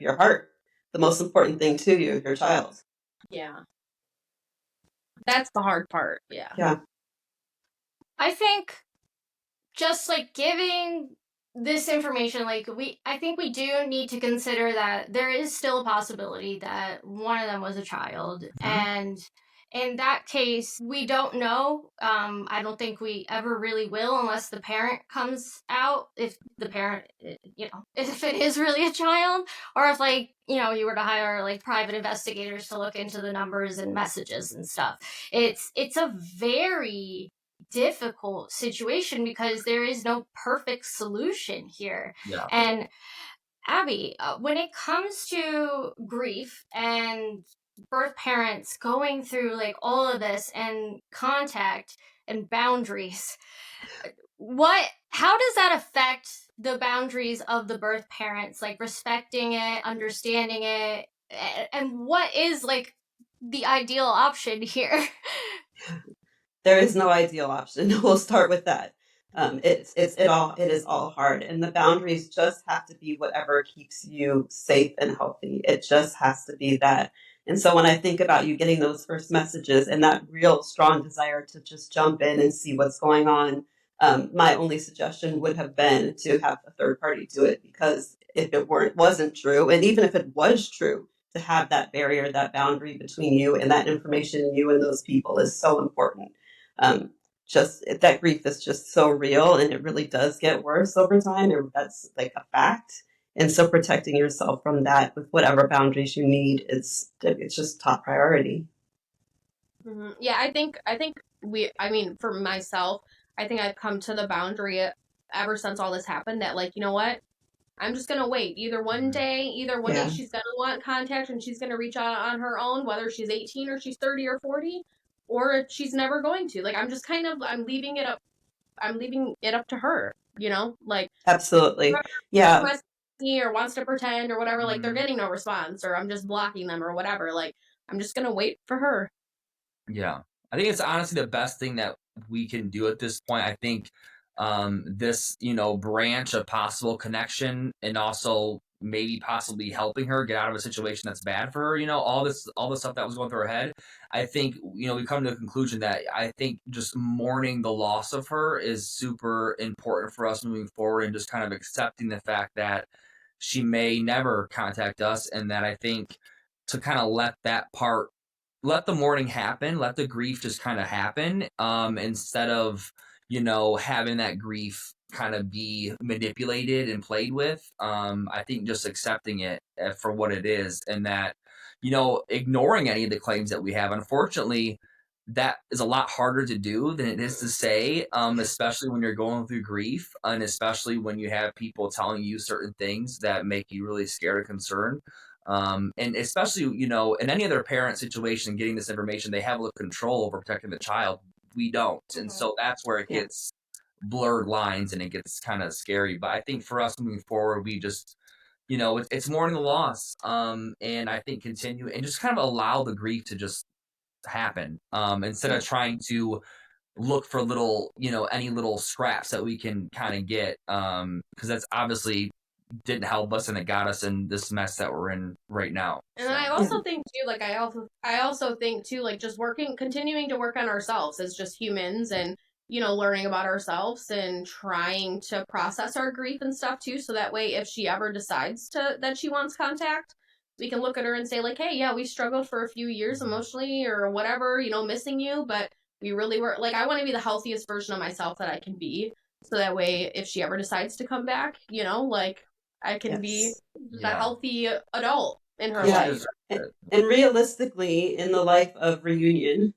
your heart, the most important thing to you, your child. Yeah. That's the hard part. Yeah. I think just like giving this information, like I think we do need to consider that there is still a possibility that one of them was a child. Mm-hmm. And in that case, we don't know. I don't think we ever really will unless the parent comes out. If the parent, if it is really a child, or if you were to hire like private investigators to look into the numbers and messages and stuff. It's a very difficult situation because there is no perfect solution here. Yeah. And Abby, when it comes to grief and birth parents going through like all of this and contact and boundaries, how does that affect the boundaries of the birth parents, like respecting it, understanding it, and what is like the ideal option here? There is no ideal option. We'll start with that. It is all hard, and the boundaries just have to be whatever keeps you safe and healthy. It just has to be that. And so when I think about you getting those first messages and that real strong desire to just jump in and see what's going on, my only suggestion would have been to have a third party do it, because if it wasn't true, and even if it was true, to have that barrier, that boundary between you and that information, you and those people, is so important. Just that grief is just so real, and it really does get worse over time, and that's like a fact. And so protecting yourself from that with whatever boundaries you need it's just top priority. Mm-hmm. Yeah, I think for myself, I think I've come to the boundary ever since all this happened that, like, you know what? I'm just gonna wait. Either one day she's gonna want contact and she's gonna reach out on her own, whether she's 18 or she's 30 or 40, or she's never going to. Like, I'm just I'm leaving it up to her, like, absolutely. Yeah. Or wants to pretend or whatever, like, they're getting no response, or I'm just blocking them or whatever. Like, I'm just gonna wait for her. Yeah. I think it's honestly the best thing that we can do at this point. I think this, branch of possible connection, and also maybe possibly helping her get out of a situation that's bad for her, all the stuff that was going through her head. I think, we come to the conclusion that I think just mourning the loss of her is super important for us moving forward, and just kind of accepting the fact that she may never contact us, and that I think to kind of let the mourning happen, let the grief just kind of happen, instead of, having that grief kind of be manipulated and played with. I think just accepting it for what it is, and that, ignoring any of the claims that we have. Unfortunately, that is a lot harder to do than it is to say, especially when you're going through grief, and especially when you have people telling you certain things that make you really scared or concerned. And especially, in any other parent situation, getting this information, they have a little control over protecting the child. We don't. And so that's where it gets blurred lines and it gets kind of scary. But I think for us moving forward, we just, it's mourning the loss. And I think continue and just kind of allow the grief to just happen. Instead of trying to look for little, any little scraps that we can kind of get. Because that's obviously didn't help us and it got us in this mess that we're in right now. And I also think too, like I also think too, like just continuing to work on ourselves as just humans and, learning about ourselves and trying to process our grief and stuff too. So that way, if she ever decides that she wants contact, we can look at her and say like, hey, yeah, we struggled for a few years emotionally or whatever, missing you, but we really were like, I want to be the healthiest version of myself that I can be. So that way, if she ever decides to come back, like I can be a healthy adult in her life. And realistically, in the life of reunion,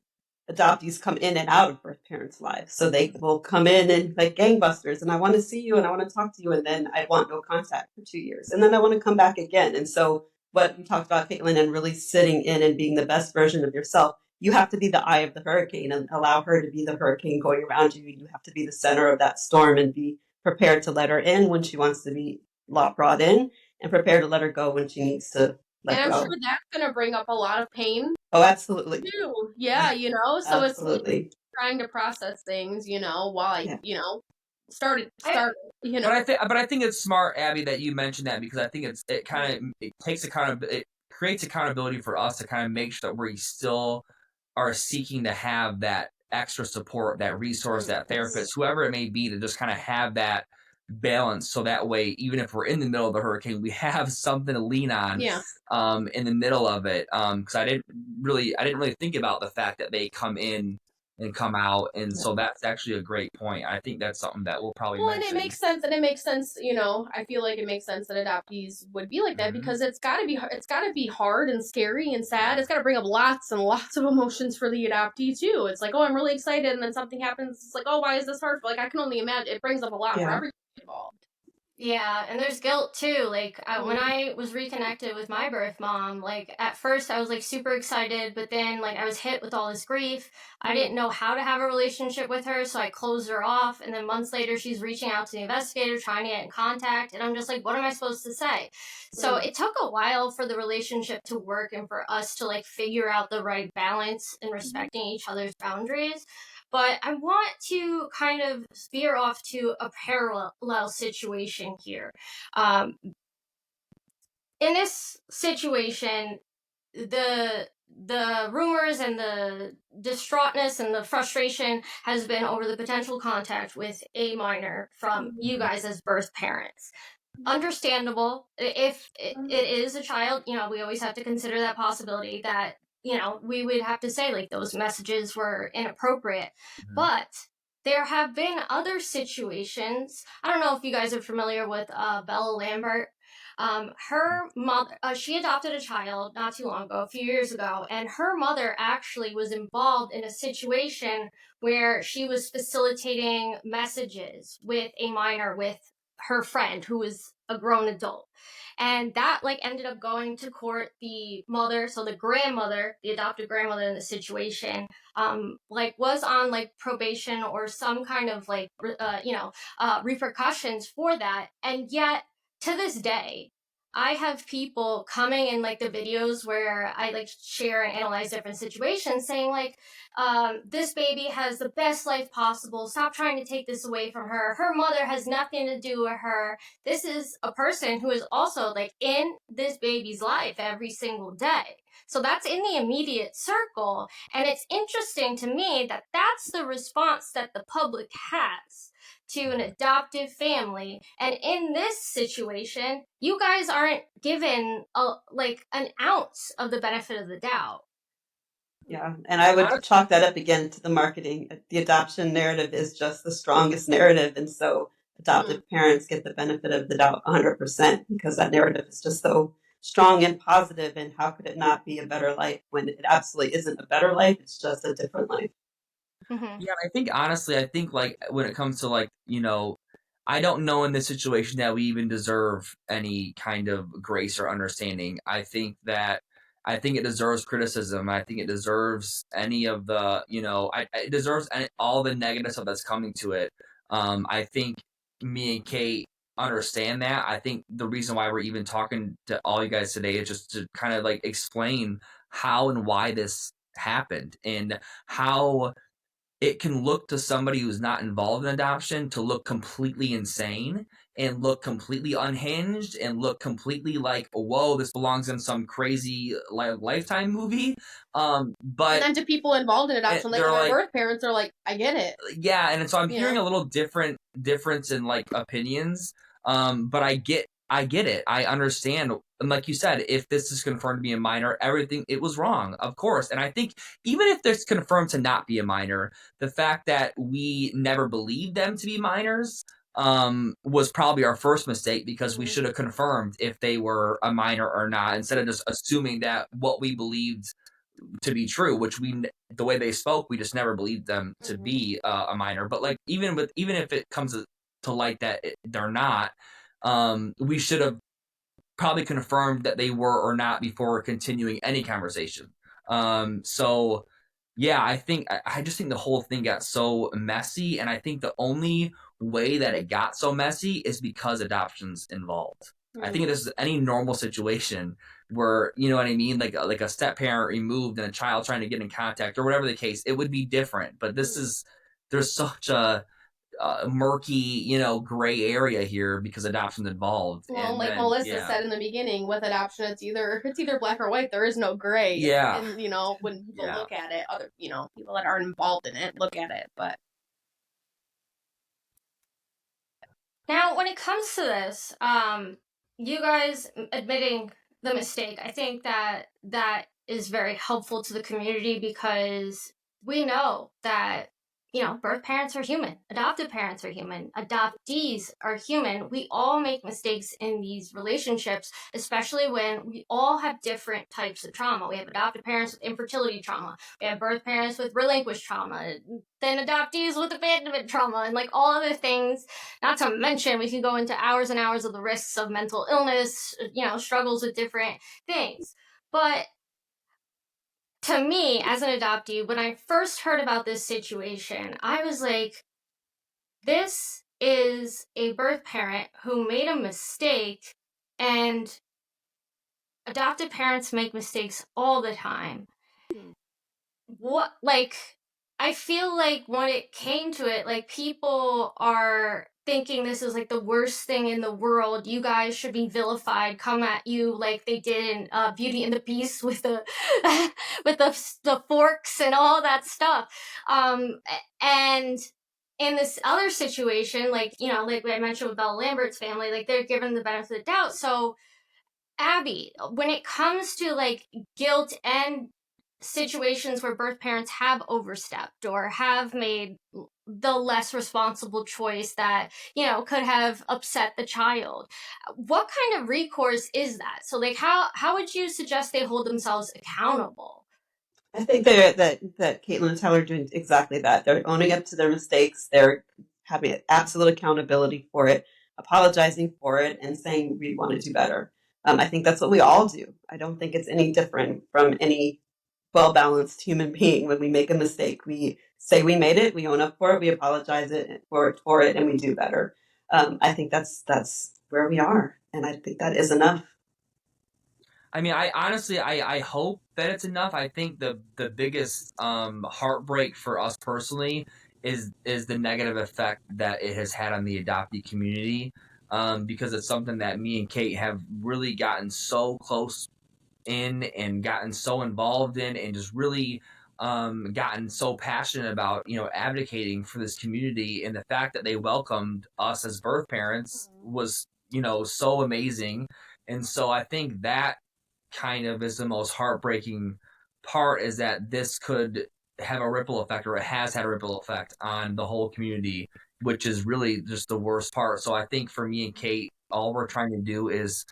adoptees come in and out of birth parents' lives. So they will come in and like gangbusters, and I want to see you and I want to talk to you, and then I want no contact for 2 years. And then I want to come back again. And so what you talked about, Catelynn, and really sitting in and being the best version of yourself, you have to be the eye of the hurricane and allow her to be the hurricane going around you. You have to be the center of that storm and be prepared to let her in when she wants to be brought in, and prepared to let her go when she needs to let go. And I'm sure that's going to bring up a lot of pain. Oh, absolutely. Too. Yeah, so absolutely. It's trying to process things, while I, start. But I think it's smart, Abby, that you mentioned that, because I think it creates accountability for us to kind of make sure that we still are seeking to have that extra support, that resource, that therapist, whoever it may be, to just kind of have that balance, so that way, even if we're in the middle of the hurricane, we have something to lean on in the middle of it. Because I didn't really think about the fact that they come in and come out, and so that's actually a great point. I think that's something that we'll probably mention. And it makes sense, I feel like it makes sense that adoptees would be like that, because it's got to be hard and scary and sad. It's got to bring up lots and lots of emotions for the adoptee too. It's like, oh, I'm really excited, and then something happens. It's like, oh, why is this hard? Like, I can only imagine. It brings up a lot for everyone involved. Yeah, and there's guilt too. Like when I was reconnected with my birth mom, like at first I was like super excited, but then like I was hit with all this grief. I didn't know how to have a relationship with her, so I closed her off. And then months later, she's reaching out to the investigator, trying to get in contact, and I'm just like, what am I supposed to say? So it took a while for the relationship to work and for us to like figure out the right balance in respecting each other's boundaries. But I want to kind of veer off to a parallel situation here. In this situation, the rumors and the distraughtness and the frustration has been over the potential contact with a minor from you guys as birth parents. Understandable. If it is a child, we always have to consider that possibility that we would have to say like those messages were inappropriate. But there have been other situations. I don't know if you guys are familiar with Bella Lambert. Her mother, she adopted a child not too long ago, a few years ago, and her mother actually was involved in a situation where she was facilitating messages with a minor, with her friend who was a grown adult. And that like ended up going to court. The mother, so the grandmother, the adopted grandmother in the situation, was on like probation or some kind of like, repercussions for that. And yet to this day, I have people coming in like the videos where I like share and analyze different situations saying like, this baby has the best life possible. Stop trying to take this away from her. Her mother has nothing to do with her. This is a person who is also like in this baby's life every single day. So that's in the immediate circle. And it's interesting to me that that's the response that the public has to an adoptive family. And in this situation, you guys aren't given an ounce of the benefit of the doubt. Yeah, and I would chalk that up again to the marketing. The adoption narrative is just the strongest narrative, and so adoptive parents get the benefit of the doubt 100% because that narrative is just so strong and positive, and how could it not be a better life when it absolutely isn't a better life, it's just a different life. Yeah, I think honestly, like when it comes to like, I don't know in this situation that we even deserve any kind of grace or understanding. I think it deserves criticism. I think it deserves any of the, it deserves all the negative stuff that's coming to it. I think me and Kate understand that. I think the reason why we're even talking to all you guys today is just to kind of like explain how and why this happened and how it can look to somebody who's not involved in adoption to look completely insane and look completely unhinged and look completely like, whoa, this belongs in some crazy Lifetime movie. But and then to people involved in adoption, like my birth parents are like, I get it. Yeah, and so I'm hearing a little difference in like opinions. But I get it. I understand. And like you said, if this is confirmed to be a minor, everything, it was wrong, of course. And I think even if this confirmed to not be a minor, the fact that we never believed them to be minors was probably our first mistake, because we should have confirmed if they were a minor or not, instead of just assuming that what we believed to be true, which the way they spoke, we just never believed them to be a minor. But like even if it comes to light that they're not, we should have probably confirmed that they were or not before continuing any conversation. So yeah, I just think the whole thing got so messy, and I think the only way that it got so messy is because adoption's involved. I think if this is any normal situation where, you know what I mean, like a step parent removed and a child trying to get in contact or whatever the case, it would be different. But there's such a murky, gray area here because adoption's involved. Well, and like Melissa said in the beginning, with adoption, it's either black or white. There is no gray. Yeah. And when people look at it, other people that aren't involved in it look at it, but. Now, when it comes to this, you guys admitting the mistake, I think that is very helpful to the community, because we know that, birth parents are human, adoptive parents are human, adoptees are human. We all make mistakes in these relationships, especially when we all have different types of trauma. We have adoptive parents with infertility trauma. We have birth parents with relinquished trauma. Then adoptees with abandonment trauma, and like all other things. Not to mention, we can go into hours and hours of the risks of mental illness, struggles with different things. But to me, as an adoptee, when I first heard about this situation, I was like, this is a birth parent who made a mistake, and adoptive parents make mistakes all the time. I feel like when it came to it, like, people are thinking this is like the worst thing in the world. You guys should be vilified, come at you like they did in Beauty and the Beast with the with the forks and all that stuff. And in this other situation, like I mentioned with Bella Lambert's family, like they're given the benefit of the doubt. So Abby, when it comes to like guilt and situations where birth parents have overstepped or have made the less responsible choice that could have upset the child, what kind of recourse is that? So like how would you suggest they hold themselves accountable? I think that Catelynn and Tyler are doing exactly that. They're owning up to their mistakes. They're having absolute accountability for it, apologizing for it, and saying we want to do better. I think that's what we all do. I don't think it's any different from any well-balanced human being. When we make a mistake, we say we made it, we own up for it, we apologize for it, and we do better. I think that's where we are, and I think that is enough. I mean, I honestly hope that it's enough. I think the biggest heartbreak for us personally is the negative effect that it has had on the adoptee community, because it's something that me and Kate have really gotten so close in and gotten so involved in, and just really gotten so passionate about, advocating for this community. And the fact that they welcomed us as birth parents was, so amazing. And so I think that kind of is the most heartbreaking part, is that this could have a ripple effect, or it has had a ripple effect on the whole community, which is really just the worst part. So I think for me and Kate, all we're trying to do is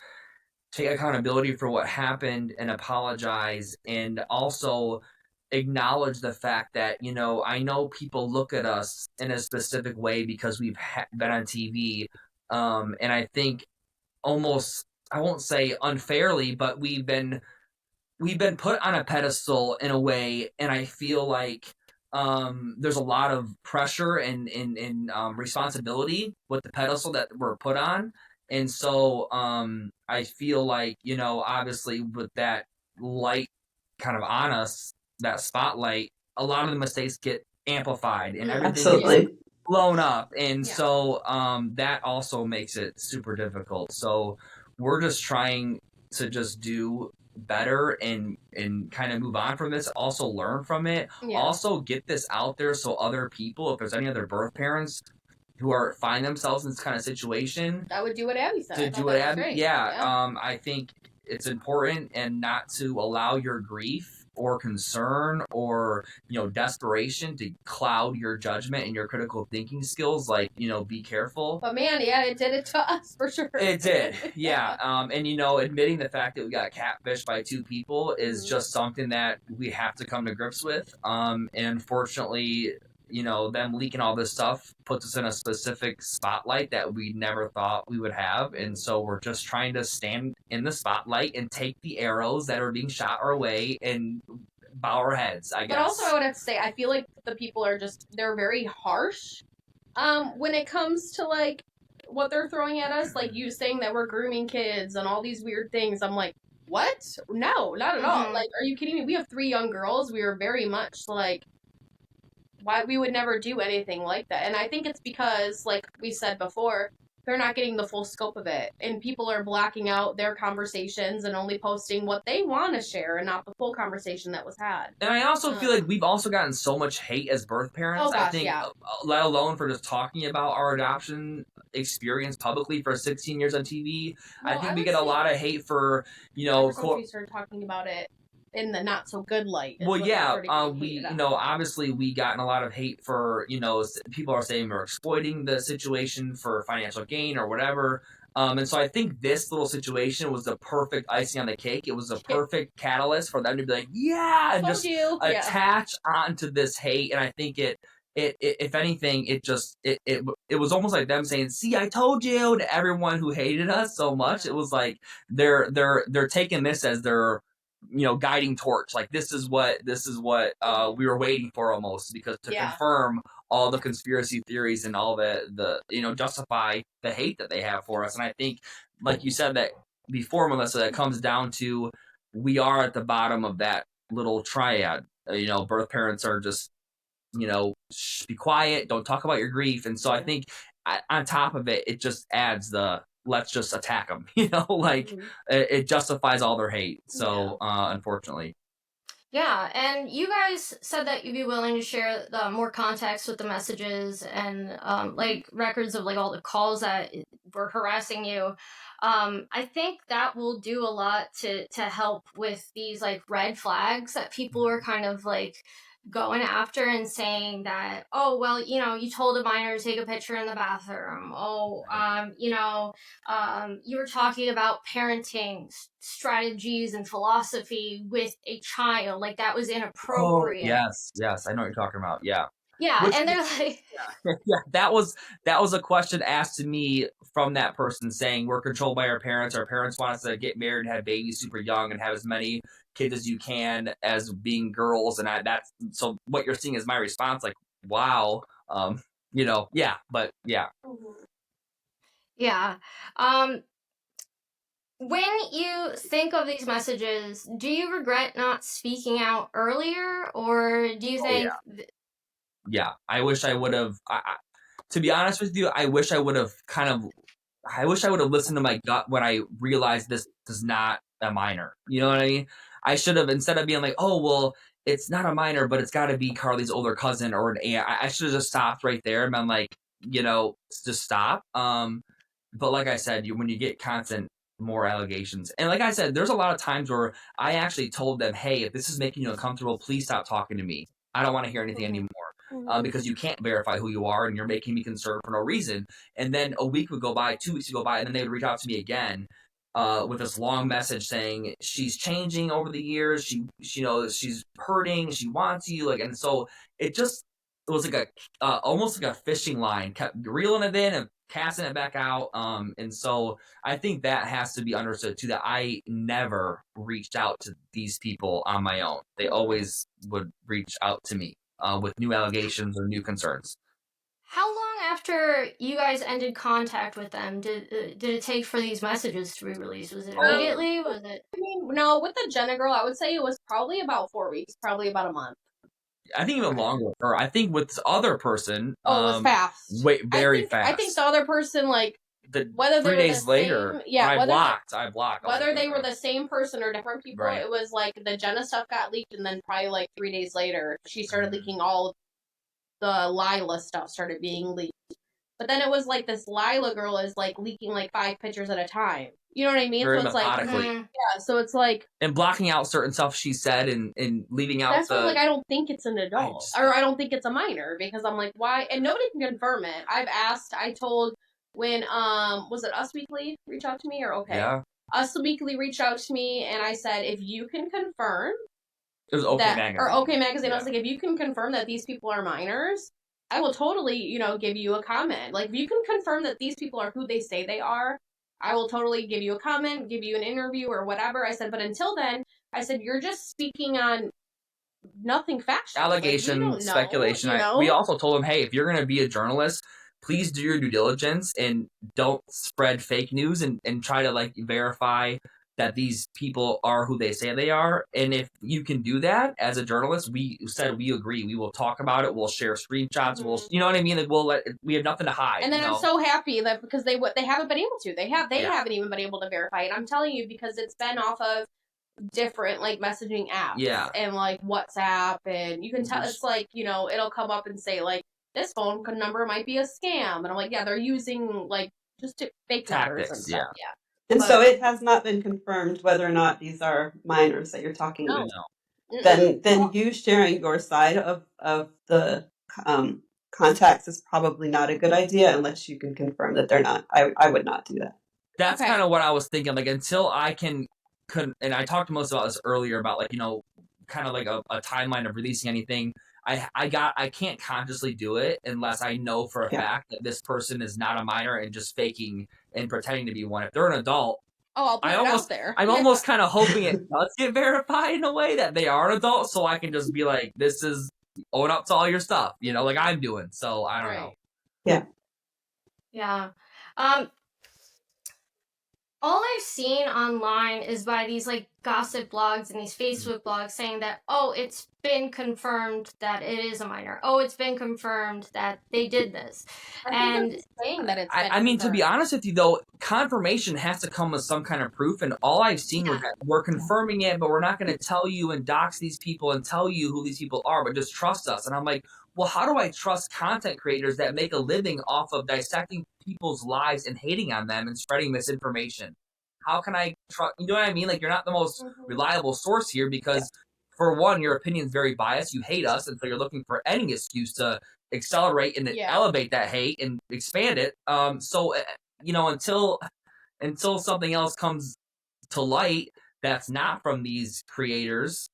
take accountability for what happened and apologize, and also acknowledge the fact that, I know people look at us in a specific way because we've been on TV. And I think almost, I won't say unfairly, but we've been put on a pedestal in a way. And I feel like there's a lot of pressure and responsibility with the pedestal that we're put on. And so I feel like, obviously with that light kind of on us, that spotlight, a lot of the mistakes get amplified and everything gets blown up. And so that also makes it super difficult. So we're just trying to just do better and kind of move on from this, also learn from it, also get this out there so other people, if there's any other birth parents who find themselves in this kind of situation, I would do what Abby said. I think it's important and not to allow your grief or concern or desperation to cloud your judgment and your critical thinking skills. Like, be careful. But man, it did it to us for sure. It did, yeah. And admitting the fact that we got catfished by 2 people is just something that we have to come to grips with. And unfortunately, them leaking all this stuff puts us in a specific spotlight that we never thought we would have. And so we're just trying to stand in the spotlight and take the arrows that are being shot our way and bow our heads, I guess. But also I would have to say, I feel like the people they're very harsh when it comes to like what they're throwing at us. Like you saying that we're grooming kids and all these weird things. I'm like, what? No, not at all. Like, are you kidding me? We have 3 young girls. We are very much like, why we would never do anything like that. And I think it's because, like we said before, they're not getting the full scope of it. And people are blocking out their conversations and only posting what they want to share and not the full conversation that was had. And I also feel like we've also gotten so much hate as birth parents, I think, let alone for just talking about our adoption experience publicly for 16 years on TV. Well, I think we get a lot of hate for, we started talking about it in the not so good light. Well, yeah, we obviously we gotten a lot of hate for people are saying we're exploiting the situation for financial gain or whatever. And so I think this little situation was the perfect icing on the cake. It was a perfect catalyst for them to be like, and just attach onto this hate. And I think it if anything, it was almost like them saying, "See, I told you," to everyone who hated us so much. It was like they're taking this as their guiding torch. Like this is what we were waiting for almost, because to confirm all the conspiracy theories and all the justify the hate that they have for us. And I think, like you said that before, Melissa, that comes down to we are at the bottom of that little triad. Birth parents are just be quiet, don't talk about your grief. And so I think on top of it, it just adds the let's just attack them, it justifies all their hate. So unfortunately. Yeah, and you guys said that you'd be willing to share more context with the messages and like records of like all the calls that were harassing you. I think that will do a lot to help with these like red flags that people are kind of like going after and saying that, oh, well, you told a minor to take a picture in the bathroom. Oh, you were talking about parenting strategies and philosophy with a child. Like, that was inappropriate. Oh, yes. I know what you're talking about. Yeah. Yeah, and they're like... Yeah, that was a question asked to me from that person saying, we're controlled by our parents. Our parents want us to get married and have babies super young and have as many kids as you can as being girls. And so what you're seeing is my response, like, wow, yeah, but yeah. Yeah. When you think of these messages, do you regret not speaking out earlier, or do you think... Yeah, I wish I would have, to be honest with you, I wish I would have listened to my gut when I realized this is not a minor. You know what I mean? I should have, instead of being like, oh, well, it's not a minor, but it's got to be Carly's older cousin or an aunt, I should have just stopped right there and been like, just stop. But like I said, when you get constant more allegations, and like I said, there's a lot of times where I actually told them, hey, if this is making you uncomfortable, please stop talking to me. I don't want to hear anything anymore. Because you can't verify who you are and you're making me concerned for no reason. And then a week would go by, 2 weeks would go by, and then they would reach out to me again with this long message saying she's changing over the years. She's hurting. She wants you. And so it was like almost like a fishing line, kept reeling it in and casting it back out. And so I think that has to be understood too, that I never reached out to these people on my own. They always would reach out to me. with new allegations or new concerns. How long after you guys ended contact with them did it take for these messages to be released? Was it immediately? Was it? I mean, no, with the Jenna girl, I would say it was probably about 4 weeks, probably about a month. I think even longer with her. I think with this other person, it was fast. Very fast. I think the other person, like, whether 3 days later, I blocked. Whether they were the same person or different people, it was like the Jenna stuff got leaked, and then probably like 3 days later, she started leaking all of the Lila stuff started being leaked. But then it was like this Lila girl is like leaking like 5 pictures at a time. You know what I mean? Very so it's like, so it's like, and blocking out certain stuff she said and leaving out. That's why, like, I don't think it's an adult, or I don't think it's a minor, because I'm like, why? And nobody can confirm it. I told when was it Us Weekly reach out to me or okay? Yeah. Us Weekly reached out to me, and I said, if you can confirm. It was OK Magazine. Or OK Magazine. Yeah. I was like, if you can confirm that these people are minors, I will totally, give you a comment. Like, if you can confirm that these people are who they say they are, I will totally give you a comment, give you an interview or whatever. I said, but until then, I said, you're just speaking on nothing factual. Allegation, like, speculation. We also told him, hey, if you're going to be a journalist, please do your due diligence and don't spread fake news and try to, like, verify that these people are who they say they are. And if you can do that as a journalist, we said we agree. We will talk about it. We'll share screenshots. We'll, you know what I mean? Like, we have nothing to hide. And then I'm so happy that because they haven't been able to. They haven't even been able to verify it. I'm telling you, because it's been off of different like messaging apps and like WhatsApp, and you can tell it's like, it'll come up and say like this phone number might be a scam, and I'm like, yeah, they're using like just fake numbers and stuff. Yeah. And so it has not been confirmed whether or not these are minors that you're talking about. No. Then you sharing your side of the contacts is probably not a good idea unless you can confirm that they're not. I would not do that. That's kind of what I was thinking. Like, until I can, and I talked to Melissa about this earlier about, like, kind of like a timeline of releasing anything. I can't consciously do it unless I know for a fact that this person is not a minor and just faking and pretending to be one. If they're an adult, I'll put it out there. I'm almost kind of hoping it does get verified in a way that they are an adult, so I can just be like, this is own up to all your stuff, like I'm doing. So I don't know. Yeah. Yeah. All I've seen online is by these like gossip blogs and these Facebook blogs saying that, it's been confirmed that it is a minor. It's been confirmed that they did this. And saying that it's I mean, to be honest with you though, confirmation has to come with some kind of proof, and all I've seen we're confirming it, but we're not going to tell you and dox these people and tell you who these people are, but just trust us. And I'm like, well, how do I trust content creators that make a living off of dissecting people's lives and hating on them and spreading misinformation? How can I trust? You know what I mean? Like, you're not the most reliable source here because, for one, your opinion's very biased. You hate us, and so you're looking for any excuse to accelerate and elevate that hate and expand it. So, until something else comes to light that's not from these creators,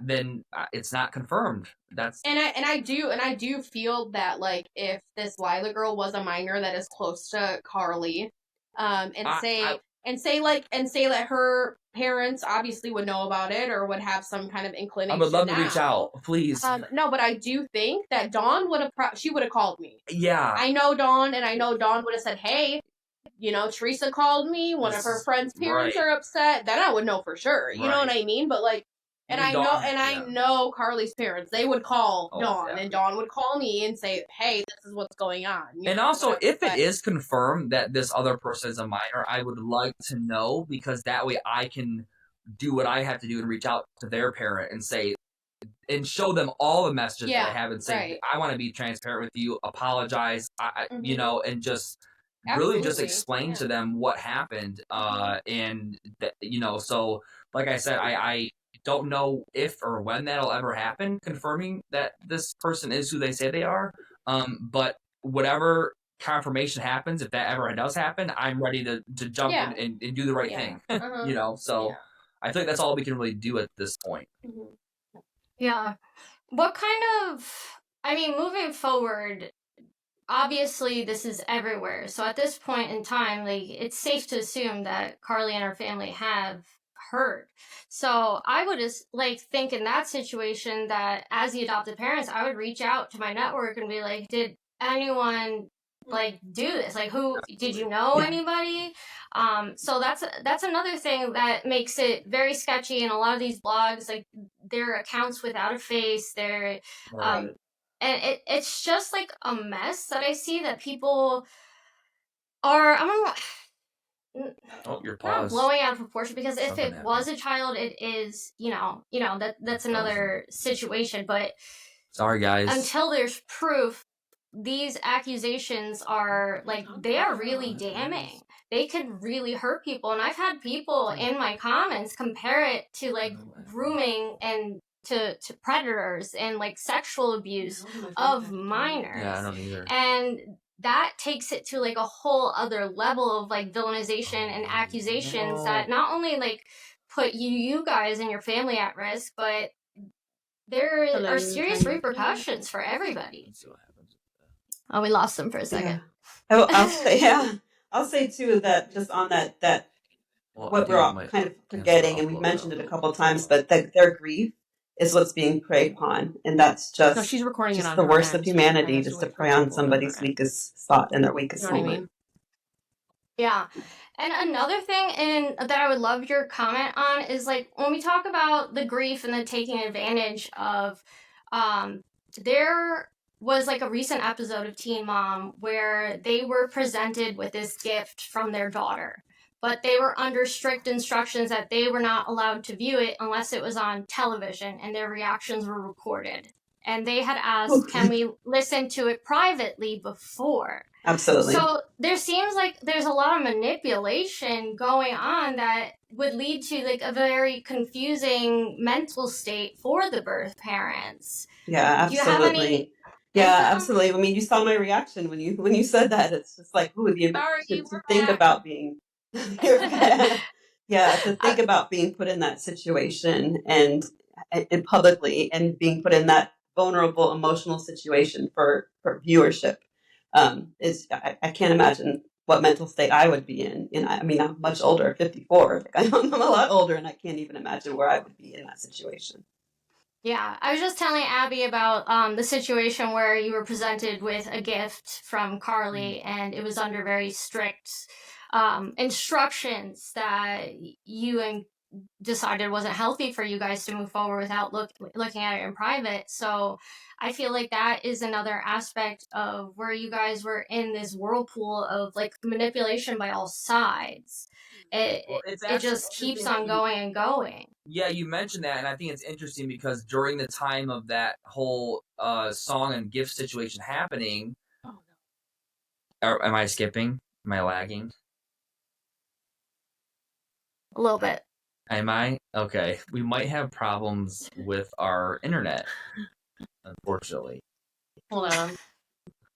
then it's not confirmed. And I do feel that, like, if this Lila girl was a minor that is close to Carly, and say that her parents obviously would know about it or would have some kind of inclination. I would love to reach out, please. No, but I do think that Dawn would have called me. Yeah, I know Dawn, and I know Dawn would have said, "Hey, Teresa called me. One of her friends' parents are upset." Then I would know for sure. You know what I mean? But like. And I know Carly's parents. They would call Dawn, and Dawn would call me and say, "Hey, this is what's going on." And also, if it is confirmed that this other person is a minor, I would like to know, because that way I can do what I have to do and reach out to their parent and say, and show them all the messages that I have and say, I want to be transparent with you, apologize, and just really just explain to them what happened. And that, so like I said, I don't know if or when that'll ever happen, confirming that this person is who they say they are. But whatever confirmation happens, if that ever does happen, I'm ready to jump in and do the right thing. So I think that's all we can really do at this point. Yeah. What kind of, moving forward, obviously this is everywhere. So at this point in time, like, it's safe to assume that Carly and her family have heard. So I would just like think in that situation that as the adopted parents, I would reach out to my network and be like, did anyone like do this? Like, who did you know anybody? So that's another thing that makes it very sketchy. And a lot of these blogs, like, they're accounts without a face. They're and it's just like a mess that I see that people are. Your not blowing out of proportion, because if it was a child, it is, that's another situation. But sorry, guys. Until there's proof, these accusations are like, they are really damning. They could really hurt people. And I've had people in my comments compare it to like grooming and to predators and like sexual abuse of minors. Yeah, I don't either. And that takes it to like a whole other level of like villainization and accusations that not only like put you guys and your family at risk, but there are serious repercussions for everybody. Oh, we lost them for a second. Yeah. I'll say too that just on that what we're all kind of forgetting, and we've mentioned it a couple of times, but their grief is what's being preyed upon, and that's just she's recording just the worst of humanity, just to prey on somebody's weakest spot in their weakest moment. I mean? Yeah. And another thing that I would love your comment on is like when we talk about the grief and the taking advantage of, there was like a recent episode of Teen Mom where they were presented with this gift from their daughter, but they were under strict instructions that they were not allowed to view it unless it was on television, and their reactions were recorded. And they had asked, can we listen to it privately before? Absolutely. So there seems like there's a lot of manipulation going on that would lead to like a very confusing mental state for the birth parents. Yeah, absolutely. Absolutely. I mean, you saw my reaction when you said that. It's just like, who would you to think about being to think about being put in that situation and publicly, and being put in that vulnerable emotional situation for viewership. I can't imagine what mental state I would be in. And I mean, I'm much older, 54. I'm a lot older, and I can't even imagine where I would be in that situation. Yeah, I was just telling Abby about the situation where you were presented with a gift from Carly, and it was under very strict instructions that you decided wasn't healthy for you guys to move forward without looking at it in private. So I feel like that is another aspect of where you guys were in this whirlpool of like manipulation by all sides. It just keeps on going and going. Yeah, you mentioned that, and I think it's interesting because during the time of that whole song and gift situation happening, am I skipping? Am I lagging? A little bit. Am I? Okay. We might have problems with our internet, unfortunately. Hold on.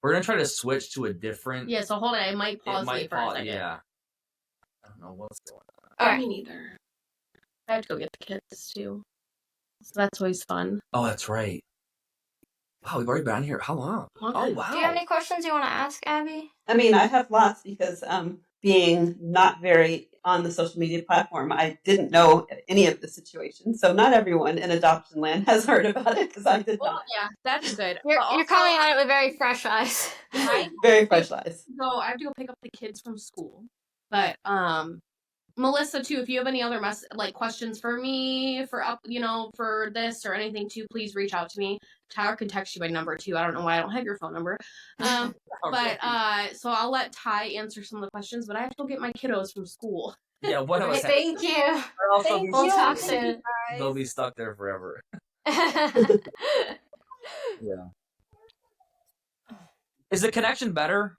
We're going to try to switch to a different... Yeah, so hold on. It might pause me for a second. Yeah. I don't know what's going on. All right. Me neither. I have to go get the kids, too. So that's always fun. Oh, that's right. Wow, we've already been on here. How long? Oh, wow. Do you have any questions you want to ask, Abby? I mean, I have lots because being not very on the social media platform, I didn't know any of the situations. So not everyone in adoption land has heard about it, because I did not. Yeah, that's good. You're coming at it with very fresh eyes. Very fresh eyes. So I have to go pick up the kids from school. But Melissa, too, if you have any other questions for me for this or anything, too, please reach out to me. Tyler can text you my number, too. I don't know why I don't have your phone number. But so I'll let Ty answer some of the questions, but I have to go get my kiddos from school. Yeah, what else? Thank you. We'll talk soon. They'll be stuck there forever. Yeah. Is the connection better?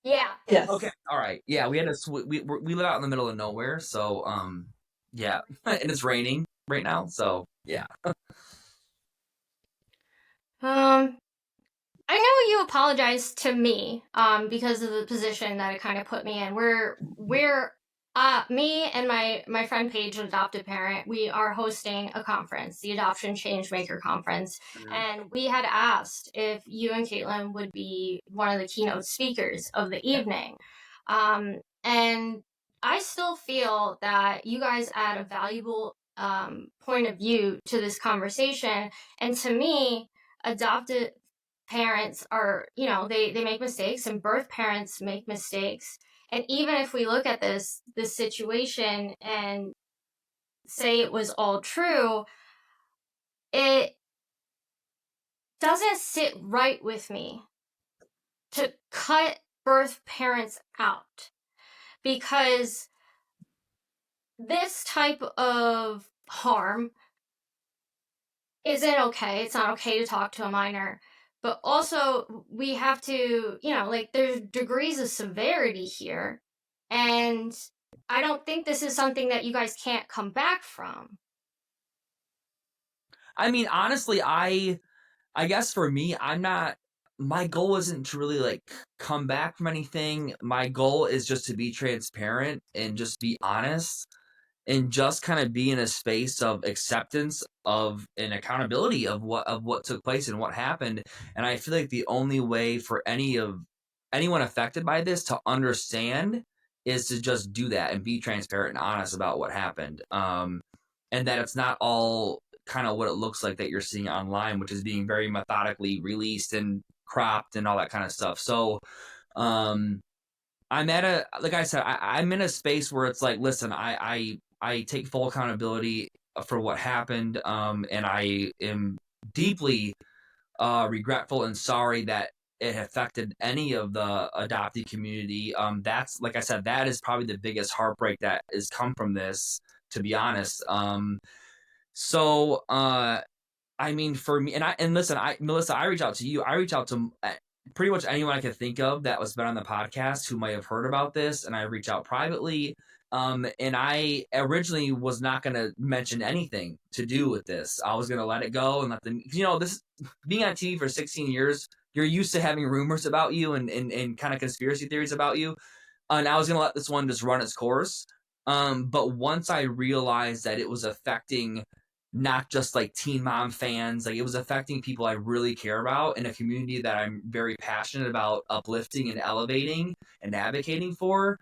Yeah. Yes. Okay. All right. Yeah, we had to. We live out in the middle of nowhere, so yeah, and it's raining right now, so yeah. I know you apologized to me because of the position that it kind of put me in. We're me and my friend Paige, an adopted parent, we are hosting a conference, the Adoption Changemaker Conference, and we had asked if you and Catelynn would be one of the keynote speakers of the evening. And I still feel that you guys add a valuable point of view to this conversation. And to me, adopted parents are, they make mistakes, and birth parents make mistakes. And even if we look at this situation and say it was all true, it doesn't sit right with me to cut birth parents out, because this type of harm isn't okay. It's not okay to talk to a minor. But also, we have to, there's degrees of severity here. And I don't think this is something that you guys can't come back from. I mean, honestly, I guess for me, my goal isn't to really come back from anything. My goal is just to be transparent and just be honest and just kind of be in a space of acceptance of and accountability of what took place and what happened. And I feel like the only way for anyone affected by this to understand is to just do that and be transparent and honest about what happened. And that it's not all kind of what it looks like that you're seeing online, which is being very methodically released and cropped and all that kind of stuff. So I'm at like I said, I'm in a space where it's like, listen, I take full accountability for what happened, and I am deeply regretful and sorry that it affected any of the adoptee community. That's, like I said, that is probably the biggest heartbreak that has come from this, to be honest. So, I mean, for me, listen, Melissa, I reach out to you. I reach out to pretty much anyone I could think of that was been on the podcast who might have heard about this, and I reach out privately. And I originally was not going to mention anything to do with this. I was going to let it go and let them, this being on TV for 16 years, you're used to having rumors about you and kind of conspiracy theories about you. And I was going to let this one just run its course. But once I realized that it was affecting not just Teen Mom fans, it was affecting people I really care about in a community that I'm very passionate about uplifting and elevating and advocating for,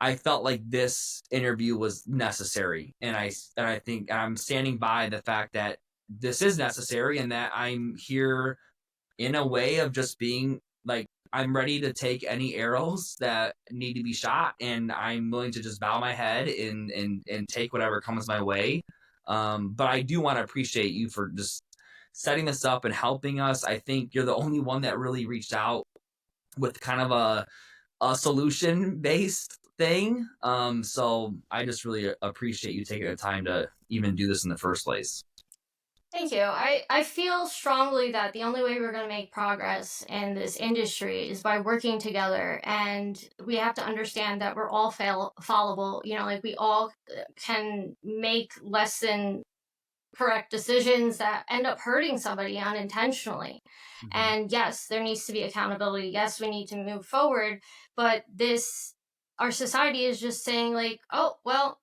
I felt like this interview was necessary. And I think I'm standing by the fact that this is necessary and that I'm here in a way of just being I'm ready to take any arrows that need to be shot, and I'm willing to just bow my head and take whatever comes my way. But I do want to appreciate you for just setting this up and helping us. I think you're the only one that really reached out with kind of a solution-based thing. So I just really appreciate you taking the time to even do this in the first place. Thank you. I feel strongly that the only way we're going to make progress in this industry is by working together, and we have to understand that we're all fallible. We all can make less than correct decisions that end up hurting somebody unintentionally. Mm-hmm. And yes, there needs to be accountability. Yes, we need to move forward, but our society is just saying oh, well,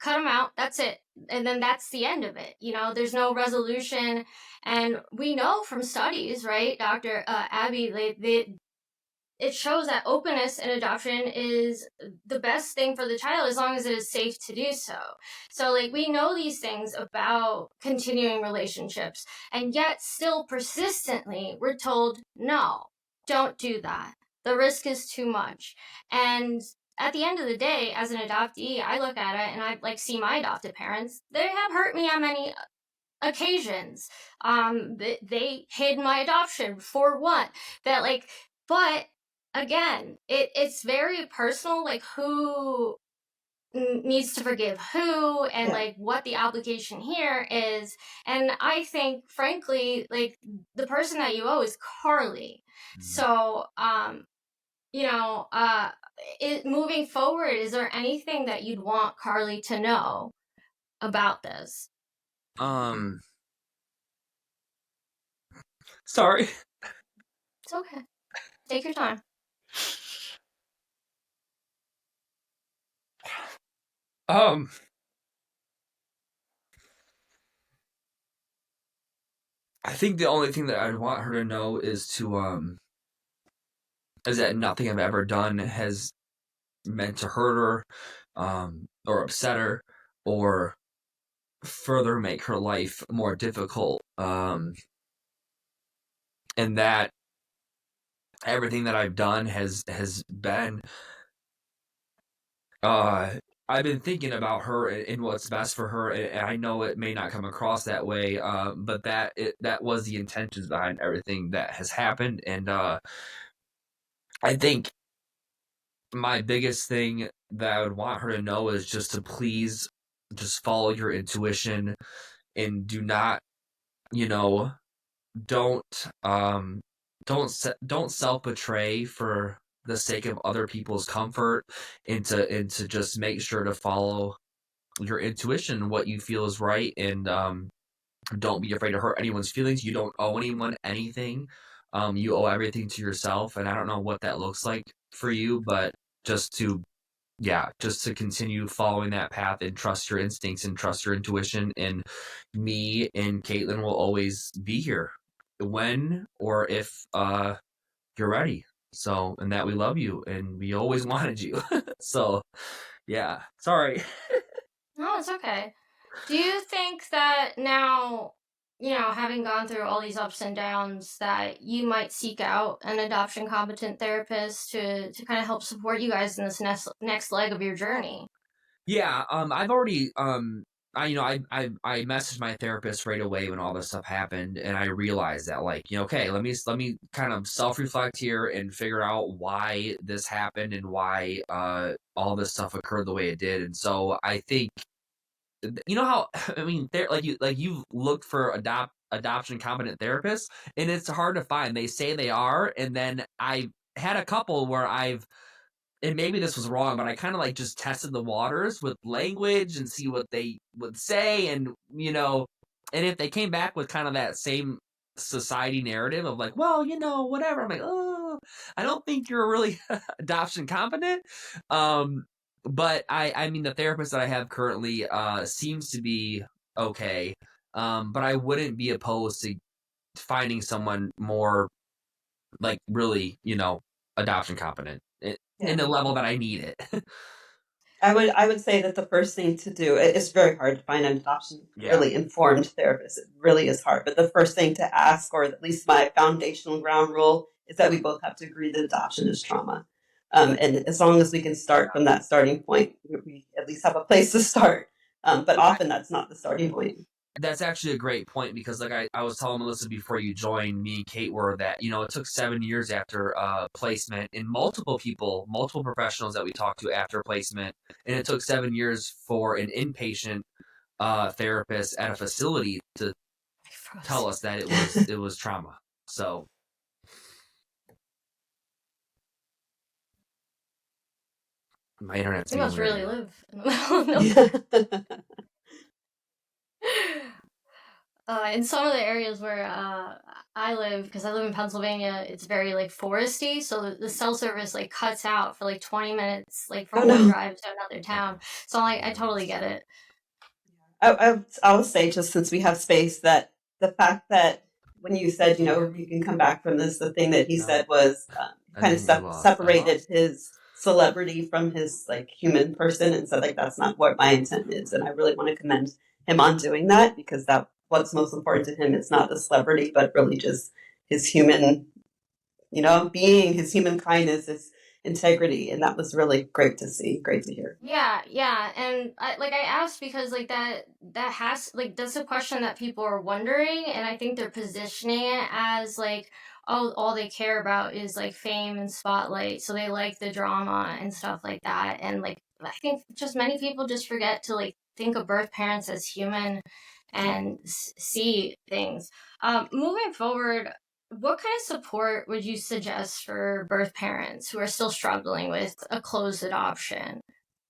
cut them out. That's it. And then that's the end of it. There's no resolution. And we know from studies, right, Dr. Abby, it shows that openness in adoption is the best thing for the child as long as it is safe to do so. So we know these things about continuing relationships, and yet still persistently we're told, no, don't do that. The risk is too much. And at the end of the day, as an adoptee, I look at it and I see my adopted parents. They have hurt me on many occasions. They hid my adoption for what? But again, it's very personal, who needs to forgive who and what the obligation here is. And I think, frankly, the person that you owe is Carly. Mm-hmm. So, moving forward, is there anything that you'd want Carly to know about this? Sorry. It's okay. Take your time. I think the only thing that I'd want her to know is that nothing I've ever done has meant to hurt her. or upset her or further make her life more difficult. And that everything that I've done has been, I've been thinking about her and what's best for her, and I know it may not come across that way, but that was the intentions behind everything that has happened. And I think my biggest thing that I would want her to know is just to please just follow your intuition and do not, don't don't self-betray for the sake of other people's comfort, and to just make sure to follow your intuition, what you feel is right, and don't be afraid to hurt anyone's feelings. You don't owe anyone anything. You owe everything to yourself, and I don't know what that looks like for you, but just to continue following that path and trust your instincts and trust your intuition. And me and Catelynn will always be here when or if you're ready. So, and that we love you and we always wanted you. So, yeah. Sorry. No, it's okay. Do you think that now, having gone through all these ups and downs, that you might seek out an adoption competent therapist to kind of help support you guys in this next leg of your journey? Yeah, I've already I messaged my therapist right away when all this stuff happened, and I realized that, like, okay, let me kind of self-reflect here and figure out why this happened and why all this stuff occurred the way it did. And so I think, how, I mean, you've looked for adoption competent therapists, and it's hard to find. They say they are, and then I had a couple where and maybe this was wrong, but I kind of like just tested the waters with language and see what they would say. And, and if they came back with kind of that same society narrative of like, well, whatever, I'm like, oh, I don't think you're really adoption competent. But I mean, the therapist that I have currently seems to be okay. But I wouldn't be opposed to finding someone more like really, adoption competent in the level that I need it. I would say that the first thing to do, it's very hard to find an adoption really informed therapist. It really is hard. But the first thing to ask, or at least my foundational ground rule, is that we both have to agree that adoption is trauma. And as long as we can start from that starting point, we at least have a place to start. But often that's not the starting point. That's actually a great point, because like I was telling Melissa before you joined, me and Kate were that, it took 7 years after placement, and multiple professionals that we talked to after placement, and it took 7 years for an inpatient therapist at a facility to tell us that it was trauma. So my internet's you must really live in the middle of in some of the areas where I live, because I live in Pennsylvania, it's very like foresty, so the cell service like cuts out for like 20 minutes, like from one drive to another town. So like I totally get it. I will say, just since we have space, that the fact that when you said, you can come back from this, the thing that he said was kind of separated his celebrity from his like human person, and said like that's not what my intent is. And I really want to commend him on doing that, because that what's most important to him is not the celebrity, but really just his human, being, his human kindness, his integrity. And that was really great to see, great to hear. Yeah. And I asked because like that has like, that's a question that people are wondering. And I think they're positioning it as like, oh, all they care about is like fame and spotlight. So they like the drama and stuff like that. And like, I think just many people just forget to like think of birth parents as human and see things. Moving forward, what kind of support would you suggest for birth parents who are still struggling with a closed adoption?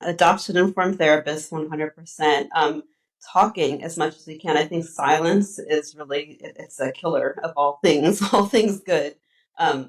Adoption-informed therapists, 100%. Talking as much as we can. I think silence is really, it's a killer of all things good. I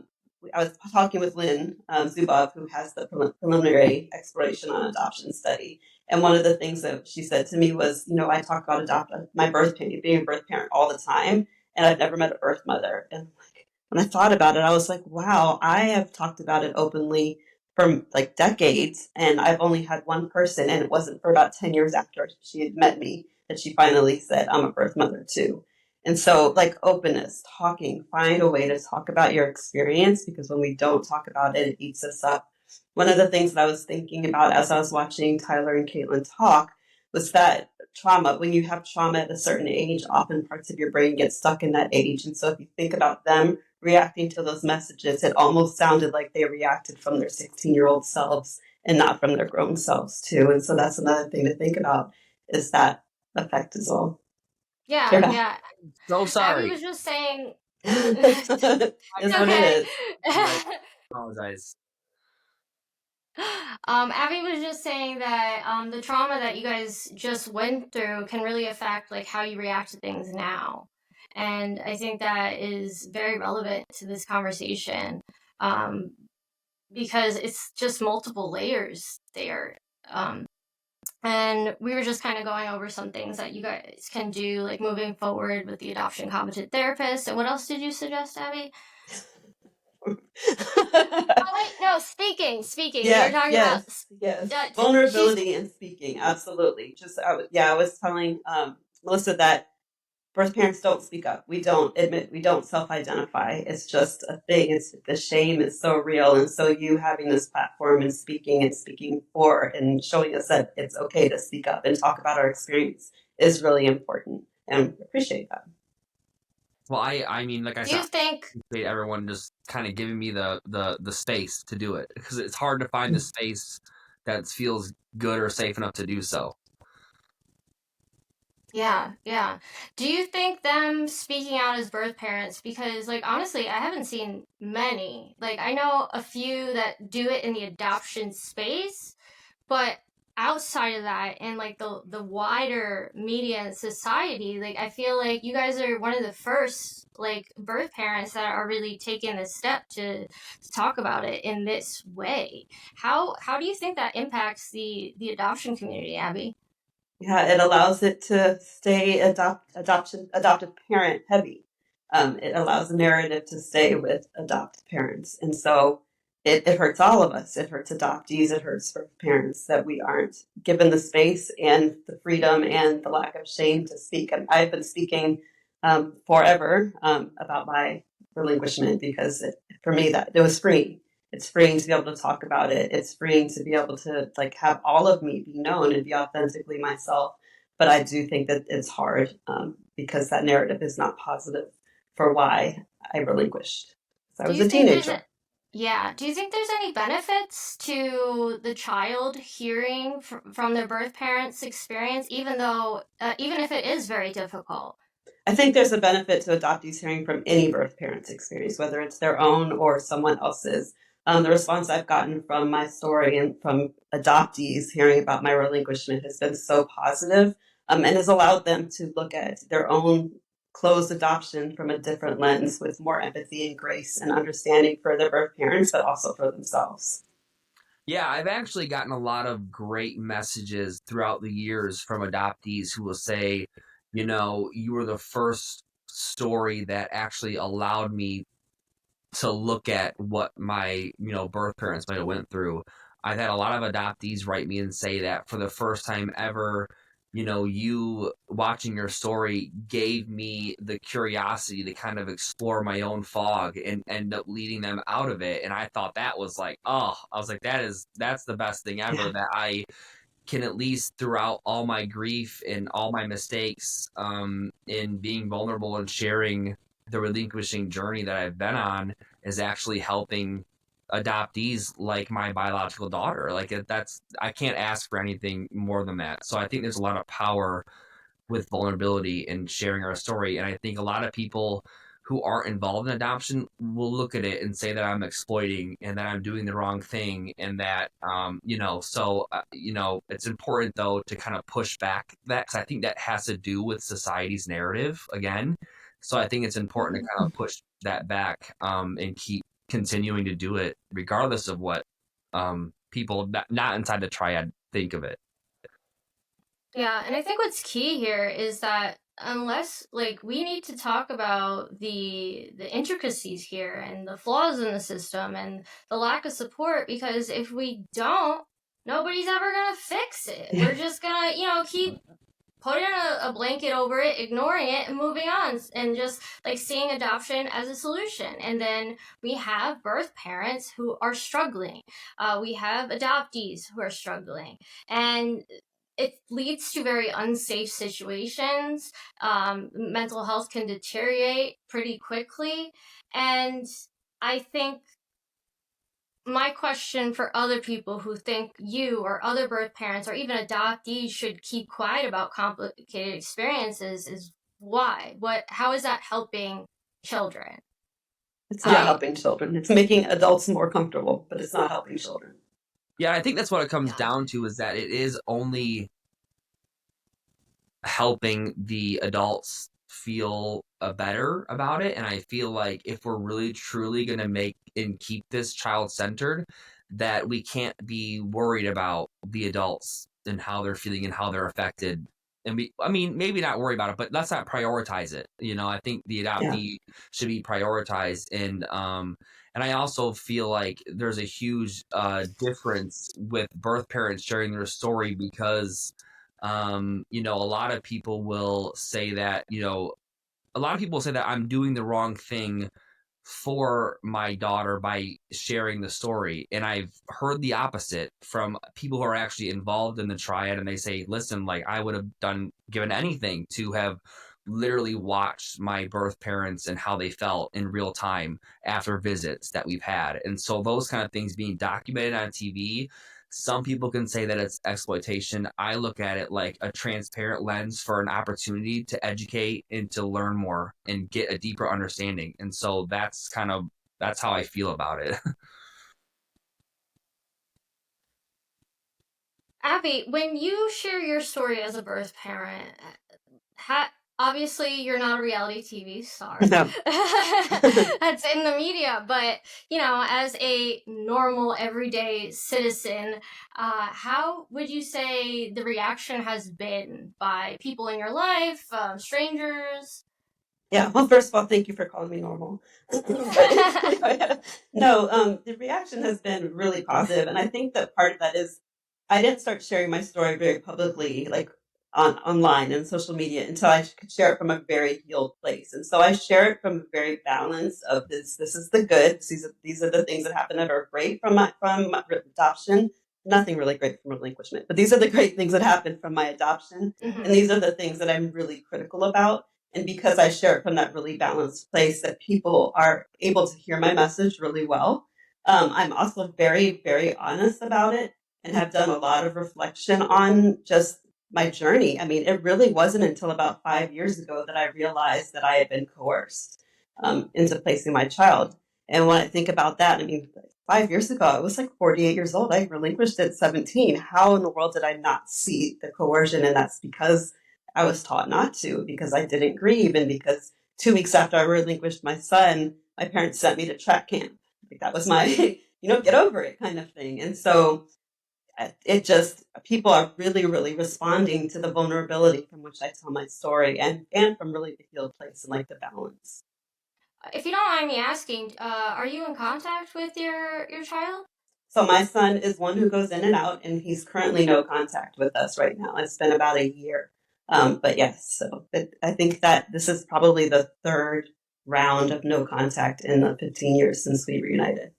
was talking with Lynn Zubov, who has the preliminary exploration on adoption study. And one of the things that she said to me was, I talk about being a birth parent all the time, and I've never met a birth mother. And like, when I thought about it, I was like, wow, I have talked about it openly for like decades, and I've only had one person, and it wasn't for about 10 years after she had met me that she finally said, I'm a birth mother too. And so, like, openness, talking, find a way to talk about your experience, because when we don't talk about it, it eats us up. One of the things that I was thinking about as I was watching Tyler and Caitlin talk was that trauma, when you have trauma at a certain age, often parts of your brain get stuck in that age. And so if you think about them reacting to those messages, it almost sounded like they reacted from their 16-year-old selves and not from their grown selves too. And so that's another thing to think about, is that effect as well. Yeah. So sorry. Abby was just saying. It's what it is. I apologize. Abby was just saying that the trauma that you guys just went through can really affect like how you react to things now, and I think that is very relevant to this conversation, because it's just multiple layers there. And we were just kind of going over some things that you guys can do, like moving forward with the adoption competent therapist. And what else did you suggest, Abby? Oh wait, no, speaking. Yes, You're talking about vulnerability and speaking. Absolutely. I was telling Melissa that birth parents don't speak up. We don't admit, we don't self-identify. It's just a thing. It's the shame is so real, and so you having this platform and speaking for and showing us that it's okay to speak up and talk about our experience is really important, and appreciate that. Well, I mean, like I said, you think everyone just kind of giving me the space to do it, because it's hard to find the space that feels good or safe enough to do so. Yeah. Do you think them speaking out as birth parents, because like honestly, I haven't seen many. Like I know a few that do it in the adoption space, but outside of that, and like the wider media and society, like I feel like you guys are one of the first like birth parents that are really taking this step to talk about it in this way. How do you think that impacts the adoption community, Abby? Yeah, it allows it to stay adoptive parent heavy. It allows the narrative to stay with adopted parents, and so it hurts all of us. It hurts adoptees. It hurts birth parents that we aren't given the space and the freedom and the lack of shame to speak. And I've been speaking forever about my relinquishment, because for me that it was freeing. It's freeing to be able to talk about it. It's freeing to be able to like have all of me be known and be authentically myself. But I do think that it's hard because that narrative is not positive for why I relinquished. So I was a teenager. Yeah. Do you think there's any benefits to the child hearing from their birth parents' experience, even if it is very difficult? I think there's a benefit to adoptees hearing from any birth parent's experience, whether it's their own or someone else's. The response I've gotten from my story and from adoptees hearing about my relinquishment has been so positive, and has allowed them to look at their own closed adoption from a different lens, with more empathy and grace and understanding for their birth parents, but also for themselves. Yeah, I've actually gotten a lot of great messages throughout the years from adoptees who will say, you know, you were the first story that actually allowed me to look at what my, birth parents might have went through. I've had a lot of adoptees write me and say that for the first time ever, you watching your story gave me the curiosity to kind of explore my own fog and end up leading them out of it. And I thought that was like, that's the best thing ever, that I can at least throughout all my grief and all my mistakes, in being vulnerable and sharing the relinquishing journey that I've been on, is actually helping adoptees like my biological daughter. Like I can't ask for anything more than that. So I think there's a lot of power with vulnerability and sharing our story. And I think a lot of people who aren't involved in adoption will look at it and say that I'm exploiting and that I'm doing the wrong thing, and that, it's important though to kind of push back that, because I think that has to do with society's narrative again. So I think it's important to kind of push that back, and keep continuing to do it regardless of what people not inside the triad think of it. Yeah, and I think what's key here is that unless, like, we need to talk about the intricacies here and the flaws in the system and the lack of support, because if we don't, nobody's ever gonna fix it. We're just gonna, keep putting a blanket over it, ignoring it, and moving on, and just like seeing adoption as a solution. And then we have birth parents who are struggling. We have adoptees who are struggling. And it leads to very unsafe situations. Mental health can deteriorate pretty quickly. And I think my question for other people who think you or other birth parents or even adoptees should keep quiet about complicated experiences is why? How is that helping children? It's not helping children. It's making adults more comfortable, but it's not helping children. Yeah, I think that's what it comes down to, is that it is only helping the adults feel better about it. And I feel like if we're really truly going to make and keep this child-centered, that we can't be worried about the adults and how they're feeling and how they're affected. And maybe not worry about it, but let's not prioritize it. I think the adoptee should be prioritized. And I also feel like there's a huge difference with birth parents sharing their story, because a lot of people will say that, I'm doing the wrong thing for my daughter by sharing the story. And I've heard the opposite from people who are actually involved in the triad, and they say, listen, like, I would have given anything to have literally watched my birth parents and how they felt in real time after visits that we've had. And so those kind of things being documented on TV, some people can say that it's exploitation. I look at it like a transparent lens for an opportunity to educate and to learn more and get a deeper understanding. And so that's how I feel about it. Abby, when you share your story as a birth parent, obviously you're not a reality TV star. No. That's in the media, but as a normal everyday citizen, how would you say the reaction has been by people in your life, strangers? Yeah, well, first of all, thank you for calling me normal. No, the reaction has been really positive, and I think that part of that is I didn't start sharing my story very publicly, like online and social media, until I could share it from a very healed place. And so I share it from a very balance of this is the good. These are the things that happen that are great from my adoption. Nothing really great from relinquishment, but these are the great things that happened from my adoption. Mhm. And these are the things that I'm really critical about. And because I share it from that really balanced place, that people are able to hear my message really well. I'm also very, very honest about it, and have done a lot of reflection on just my journey. I mean, it really wasn't until about 5 years ago that I realized that I had been coerced into placing my child. And when I think about that, I mean, 5 years ago, I was like 48 years old. I relinquished at 17. How in the world did I not see the coercion? And that's because I was taught not to, because I didn't grieve. And because 2 weeks after I relinquished my son, my parents sent me to track camp. Like, that was my, get over it kind of thing. And so people are really, really responding to the vulnerability from which I tell my story, and from really the healed place and like the balance. If you don't mind me asking, are you in contact with your child? So my son is one who goes in and out, and he's currently no contact with us right now. It's been about a year. But yes, so I think that this is probably the third round of no contact in the 15 years since we reunited.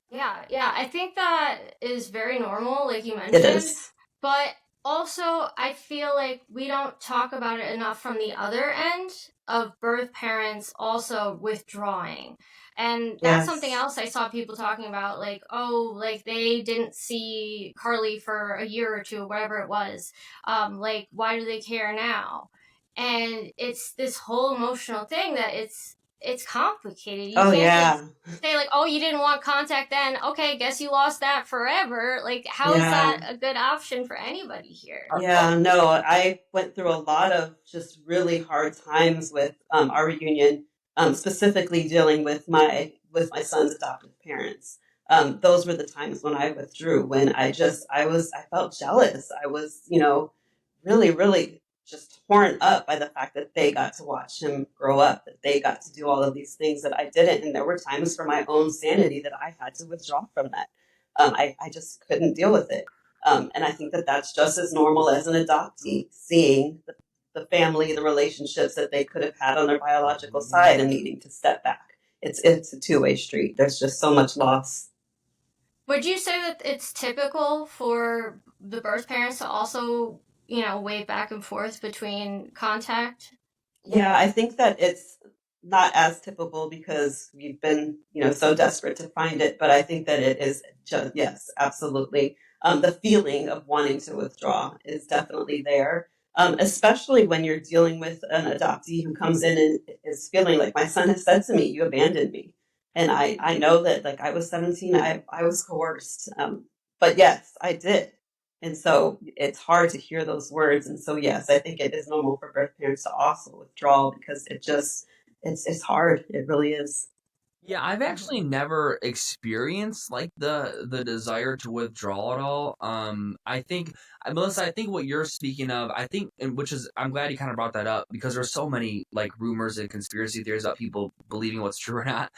Yeah, I think that is very normal, like you mentioned. It is. But also, I feel like we don't talk about it enough from the other end of birth parents also withdrawing. And that's something else I saw people talking about, like, like they didn't see Carly for a year or two, or whatever it was. Like, why do they care now? And it's this whole emotional thing that it's complicated. You can't just say like, you didn't want contact then. Okay, guess you lost that forever. Like, how is that a good option for anybody here? Yeah, no, I went through a lot of just really hard times with our reunion, specifically dealing with my son's adoptive parents. Those were the times when I withdrew, when I felt jealous. I was, really, really just torn up by the fact that they got to watch him grow up, that they got to do all of these things that I didn't. And there were times for my own sanity that I had to withdraw from that. I just couldn't deal with it. And I think that that's just as normal as an adoptee, seeing the family, the relationships that they could have had on their biological side and needing to step back. It's a two-way street. There's just so much loss. Would you say that it's typical for the birth parents to also, wave back and forth between contact? Yeah, I think that it's not as typical because we've been, so desperate to find it. But I think that it is just, yes, absolutely. The feeling of wanting to withdraw is definitely there, especially when you're dealing with an adoptee who comes in and is feeling like, my son has said to me, you abandoned me. And I know that, like, I was 17, I was coerced. But yes, I did. And so it's hard to hear those words. And so, yes, I think it is normal for birth parents to also withdraw because it's hard. It really is. Yeah, I've actually never experienced like the desire to withdraw at all. I think, Melissa, I think what you're speaking of, I think, and which is, I'm glad you kind of brought that up because there's so many like rumors and conspiracy theories about people believing what's true or not.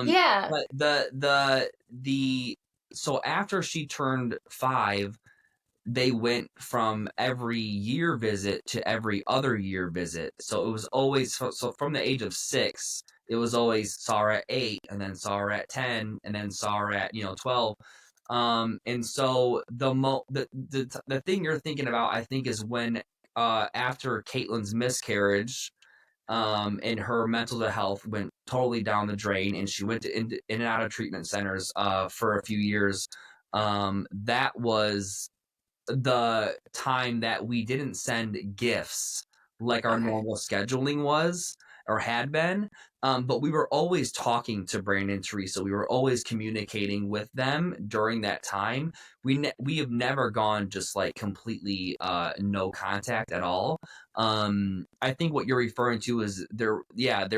Yeah. But so after she turned 5, they went from every year visit to every other year visit. So it was always, so from the age of 6, it was always saw her at 8 and then saw her at 10 and then saw her at 12. And so the thing you're thinking about, I think, is when after Caitlynn's miscarriage, and her mental health went totally down the drain, and she went in and out of treatment centers for a few years. That was the time that we didn't send gifts like our normal scheduling was or had been. But we were always talking to Brandon and Teresa. We were always communicating with them during that time. We have never gone just like completely no contact at all. I think what you're referring to is there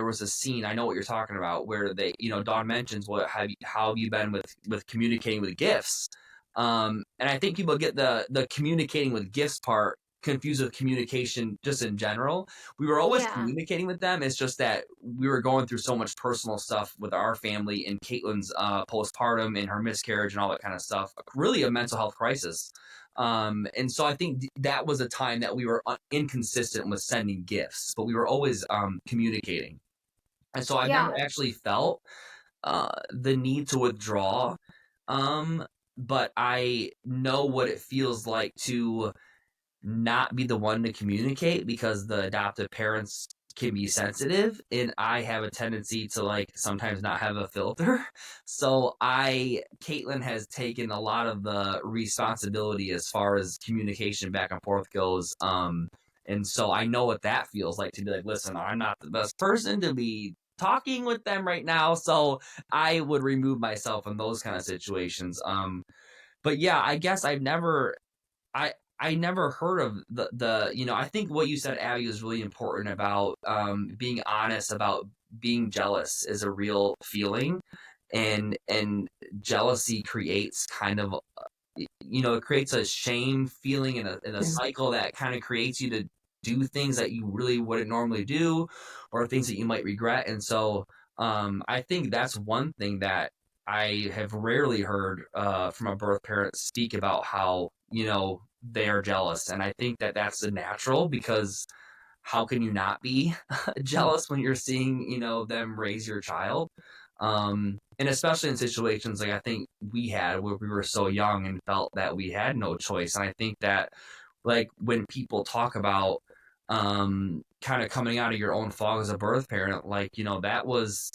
was a scene, I know what you're talking about, where they, Dawn mentions, how have you been with communicating with gifts? And I think people get the communicating with gifts part confused with communication just in general. We were always communicating with them. It's just that we were going through so much personal stuff with our family and Caitlynn's postpartum and her miscarriage and all that kind of stuff. Really a mental health crisis. And so I think that was a time that we were inconsistent with sending gifts, but we were always communicating. And so I never actually felt the need to withdraw. But I know what it feels like to not be the one to communicate because the adoptive parents can be sensitive, and I have a tendency to like sometimes not have a filter. So Caitlyn has taken a lot of the responsibility as far as communication back and forth goes. And so I know what that feels like to be like, listen, I'm not the best person to be talking with them right now, so I would remove myself in those kind of situations. But yeah, I guess I never heard of the I think what you said, Abby, is really important about being honest about being jealous is a real feeling, and jealousy creates kind of it creates a shame feeling in a cycle that kind of creates you to do things that you really wouldn't normally do, or things that you might regret. And so I think that's one thing that I have rarely heard from a birth parent speak about how they are jealous. And I think that that's natural, because how can you not be jealous when you're seeing them raise your child? And especially in situations like I think we had, where we were so young and felt that we had no choice. And I think that, like, when people talk about kind of coming out of your own fog as a birth parent, like, that was,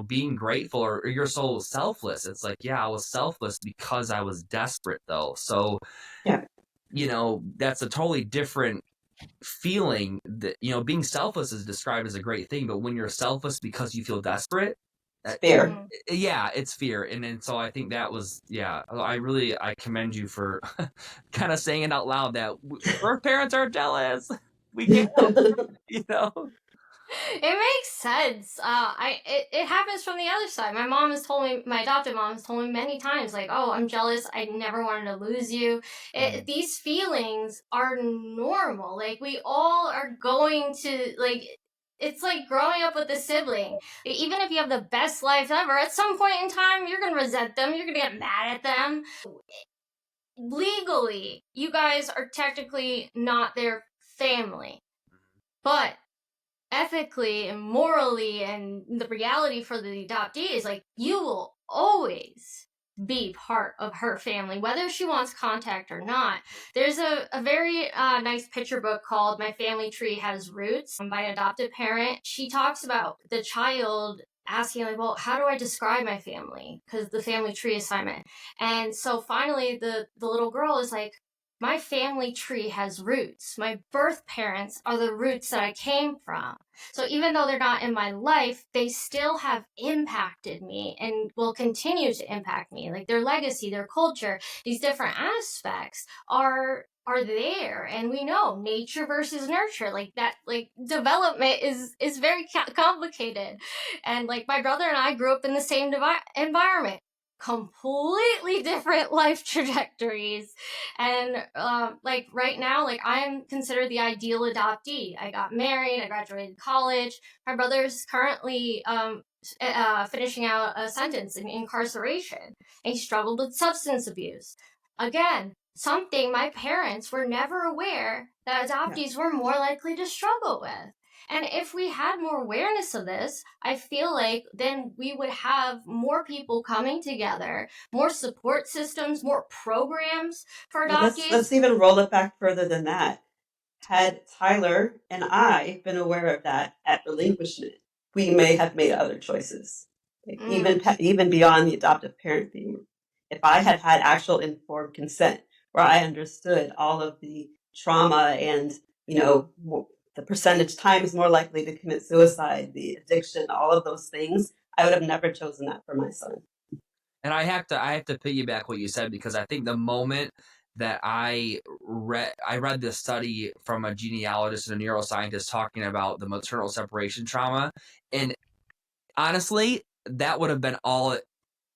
being grateful, or you're so selfless. It's like, yeah, I was selfless because I was desperate, though. So, that's a totally different feeling. That, being selfless is described as a great thing, but when you're selfless because you feel desperate, fear. Yeah, it's fear. And so I think that was, I commend you for kind of saying it out loud that birth parents are jealous. We can't, It makes sense. It happens from the other side. My adopted mom has told me many times, like, oh, I'm jealous. I never wanted to lose you. These feelings are normal. Like, we all are going to, like, it's like growing up with a sibling. Even if you have the best life ever, at some point in time, you're going to resent them. You're going to get mad at them. Legally, you guys are technically not their family. But ethically and morally, and the reality for the adoptee is, like, you will always be part of her family, whether she wants contact or not. There's a very nice picture book called My Family Tree Has Roots by an adoptive parent. She talks about the child asking, like, well, how do I describe my family? Because the family tree assignment. And so finally the little girl is like, my family tree has roots. My birth parents are the roots that I came from. So even though they're not in my life, they still have impacted me and will continue to impact me. Like, their legacy, their culture, these different aspects are there. And we know nature versus nurture, like that, like, development is very complicated. And like, my brother and I grew up in the same environment, completely different life trajectories. And like right now, like, I'm considered the ideal adoptee. I got married, I graduated college. My brother's currently finishing out a sentence in incarceration, and he struggled with substance abuse. Again, something my parents were never aware that adoptees were more likely to struggle with. And if we had more awareness of this, I feel like then we would have more people coming together, more support systems, more programs for adoptees. Let's even roll it back further than that. Had Tyler and I been aware of that at relinquishment, we may have made other choices, even beyond the adoptive parent being. If I had had actual informed consent, where I understood all of the trauma and, the percentage times more likely to commit suicide, the addiction, all of those things, I would have never chosen that for my son. And I have to piggyback what you said, because I think the moment that I read this study from a genealogist and a neuroscientist talking about the maternal separation trauma, and honestly, that would have been all it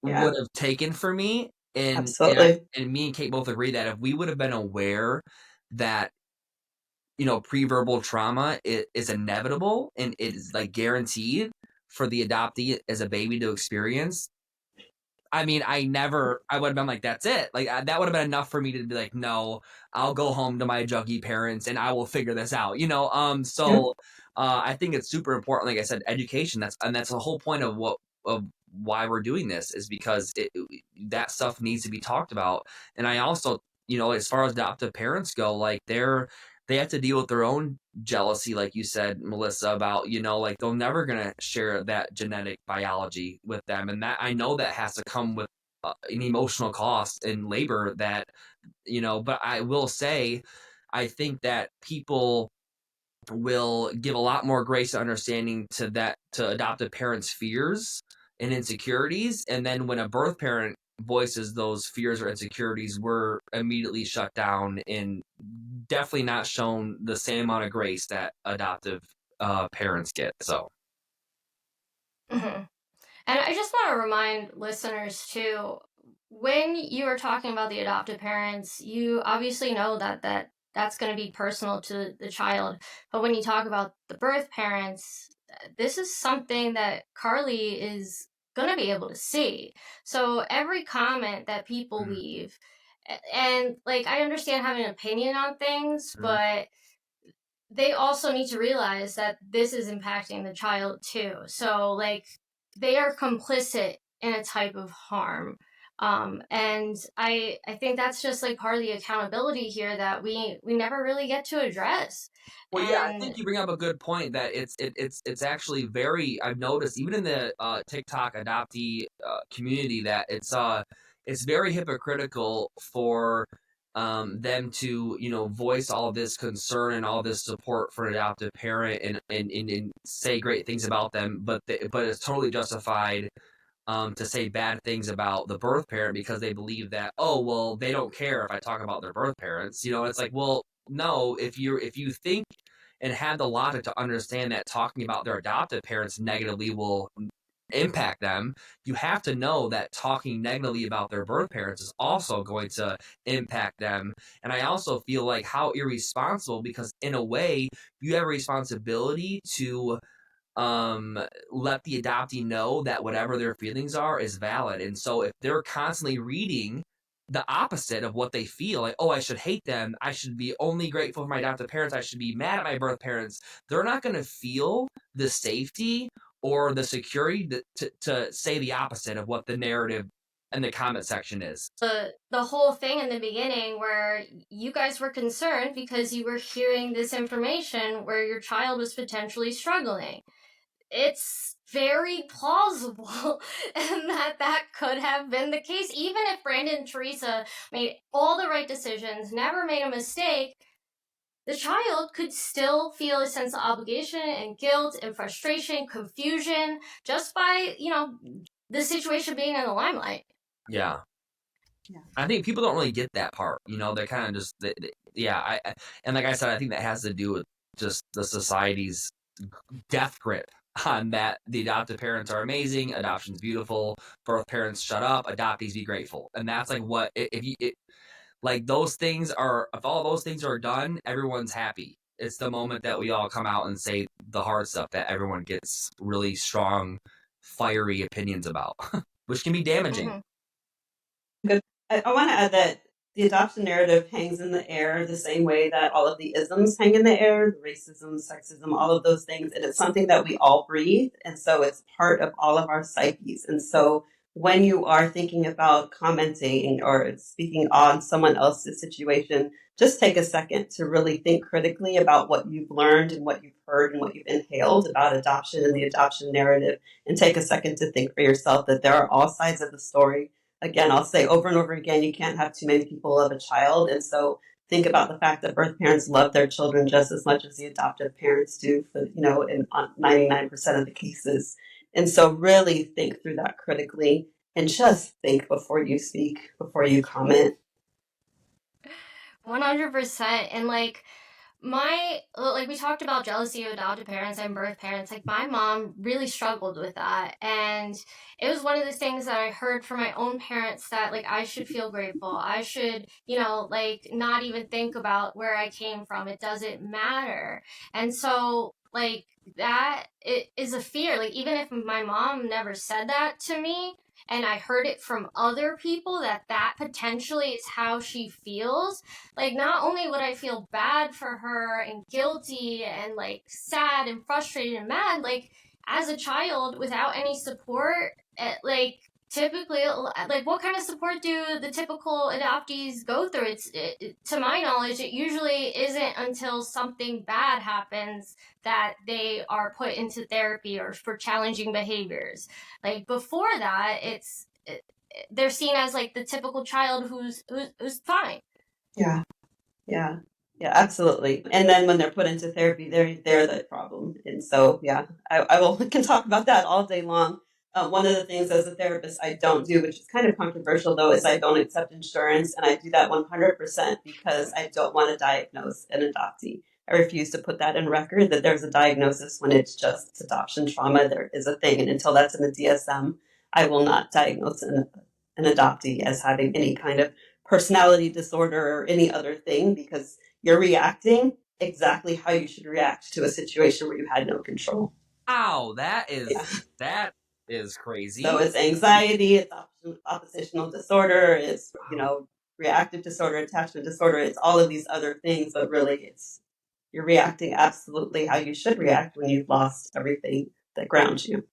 would have taken for me. And absolutely. And me and Kate both agree that if we would have been aware that, pre-verbal trauma is inevitable and it is, like, guaranteed for the adoptee as a baby to experience, I mean, I would have been like, that's it. Like, that would have been enough for me to be like, no, I'll go home to my juggy parents and I will figure this out, I think it's super important. Like I said, education, that's the whole point of why we're doing this, is because that stuff needs to be talked about. And I also, as far as adoptive parents go, like, they have to deal with their own jealousy, like you said, Melissa, about, like, they're never going to share that genetic biology with them. And that, I know that has to come with an emotional cost and labor that, but I will say, I think that people will give a lot more grace and understanding to adoptive parents' fears and insecurities. And then when a birth parent voices those fears or insecurities, we're immediately shut down and definitely not shown the same amount of grace that adoptive parents get. So. Mm-hmm. And I just want to remind listeners too, when you are talking about the adoptive parents, you obviously know that's going to be personal to the child. But when you talk about the birth parents, this is something that Carly is going to be able to see. So every comment that people leave, and like, I understand having an opinion on things, but they also need to realize that this is impacting the child too. So, like, they are complicit in a type of harm. And I think that's just, like, part of the accountability here that we never really get to address. Well, yeah, I think you bring up a good point that it's actually very, I've noticed even in the TikTok adoptee community, that it's very hypocritical for them to voice all this concern and all this support for an adoptive parent and say great things about them, but it's totally justified to say bad things about the birth parent because they believe that, oh, well, they don't care if I talk about their birth parents. It's like, well, no, if you think and have the logic to understand that talking about their adoptive parents negatively will impact them, you have to know that talking negatively about their birth parents is also going to impact them. And I also feel like how irresponsible, because in a way you have a responsibility to let the adoptee know that whatever their feelings are is valid. And so if they're constantly reading the opposite of what they feel, like, oh, I should hate them, I should be only grateful for my adoptive parents, I should be mad at my birth parents, they're not going to feel the safety or the security to say the opposite of what the narrative in the comment section is. The whole thing in the beginning where you guys were concerned because you were hearing this information where your child was potentially struggling. It's very plausible and that could have been the case. Even if Brandon and Teresa made all the right decisions, never made a mistake, the child could still feel a sense of obligation and guilt and frustration, confusion, just by, the situation being in the limelight. Yeah. I think people don't really get that part. They're kind of just, and like I said, I think that has to do with just the society's death grip on that the adoptive parents are amazing, adoption's beautiful, birth parents shut up, adoptees be grateful. And that's like what, like those things are, if all those things are done, everyone's happy. It's the moment that we all come out and say the hard stuff that everyone gets really strong, fiery opinions about, which can be damaging. Mm-hmm. Good. I want to add that the adoption narrative hangs in the air the same way that all of the isms hang in the air, racism, sexism, all of those things. And it's something that we all breathe. And so it's part of all of our psyches. And so when you are thinking about commenting or speaking on someone else's situation, just take a second to really think critically about what you've learned and what you've heard and what you've inhaled about adoption and the adoption narrative. And take a second to think for yourself that there are all sides of the story. Again, I'll say over and over again, you can't have too many people love a child. And so think about the fact that birth parents love their children just as much as the adoptive parents do, for, in 99% of the cases. And so really think through that critically and just think before you speak, before you comment. 100%. And we talked about jealousy of adoptive parents and birth parents. Like, my mom really struggled with that. And it was one of the things that I heard from my own parents, that, I should feel grateful. I should, not even think about where I came from. It doesn't matter. And so, that it is a fear. Even if my mom never said that to me, and I heard it from other people that potentially is how she feels, not only would I feel bad for her and guilty and sad and frustrated and mad, as a child without any support, typically, what kind of support do the typical adoptees go through? To my knowledge, it usually isn't until something bad happens that they are put into therapy or for challenging behaviors. Before that, they're seen as the typical child who's fine. Yeah, absolutely. And then when they're put into therapy, they're the problem. And so, I can talk about that all day long. One of the things as a therapist I don't do, which is kind of controversial though, is I don't accept insurance. And I do that 100% because I don't want to diagnose an adoptee. I refuse to put that in record that there's a diagnosis when it's just adoption trauma. There is a thing. And until that's in the DSM, I will not diagnose an adoptee as having any kind of personality disorder or any other thing, because you're reacting exactly how you should react to a situation where you had no control. Wow, that is crazy. So it's anxiety, it's oppositional disorder, it's, reactive disorder, attachment disorder, it's all of these other things, but really you're reacting absolutely how you should react when you've lost everything that grounds you.